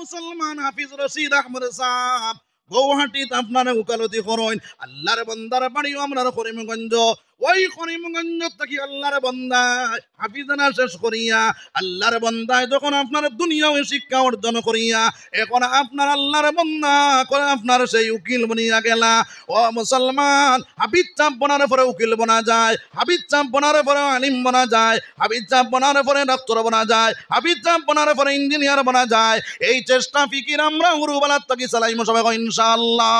মুসলমান, হাফিজ রশিদ আহমদ সাহেব গৌহাটিতে আপনার উকালতি করেন, আল্লাহর বান্দার বাড়িও আপনার করিমগঞ্জ, ওই করিমগঞ্জ থেকে আল্লাহর বান্দা হাফিজানা শেষ করিয়া আল্লাহর বান্দায় যখন আপনার দুনিয়াও শিক্ষা অর্জন করিয়া এখন আপনার আল্লাহর বান্দা করে আপনার সেই উকিল বনিয়া গেলা। ও মুসলমান, হাফিজ চাপ বনার পরে উকিল বনা যায়, হাফিজ চাপ বনার পরে আলিম বনা যায়, হাফিজ চাপ বনার পরে ডাক্তার বনা যায়, হাফিজ চাপ বনার পরে ইঞ্জিনিয়ার বনা যায়। এই চেষ্টা ফিকির আমরা হুরুবালার থেকে চালাইমু সবাই ইনশাআল্লাহ।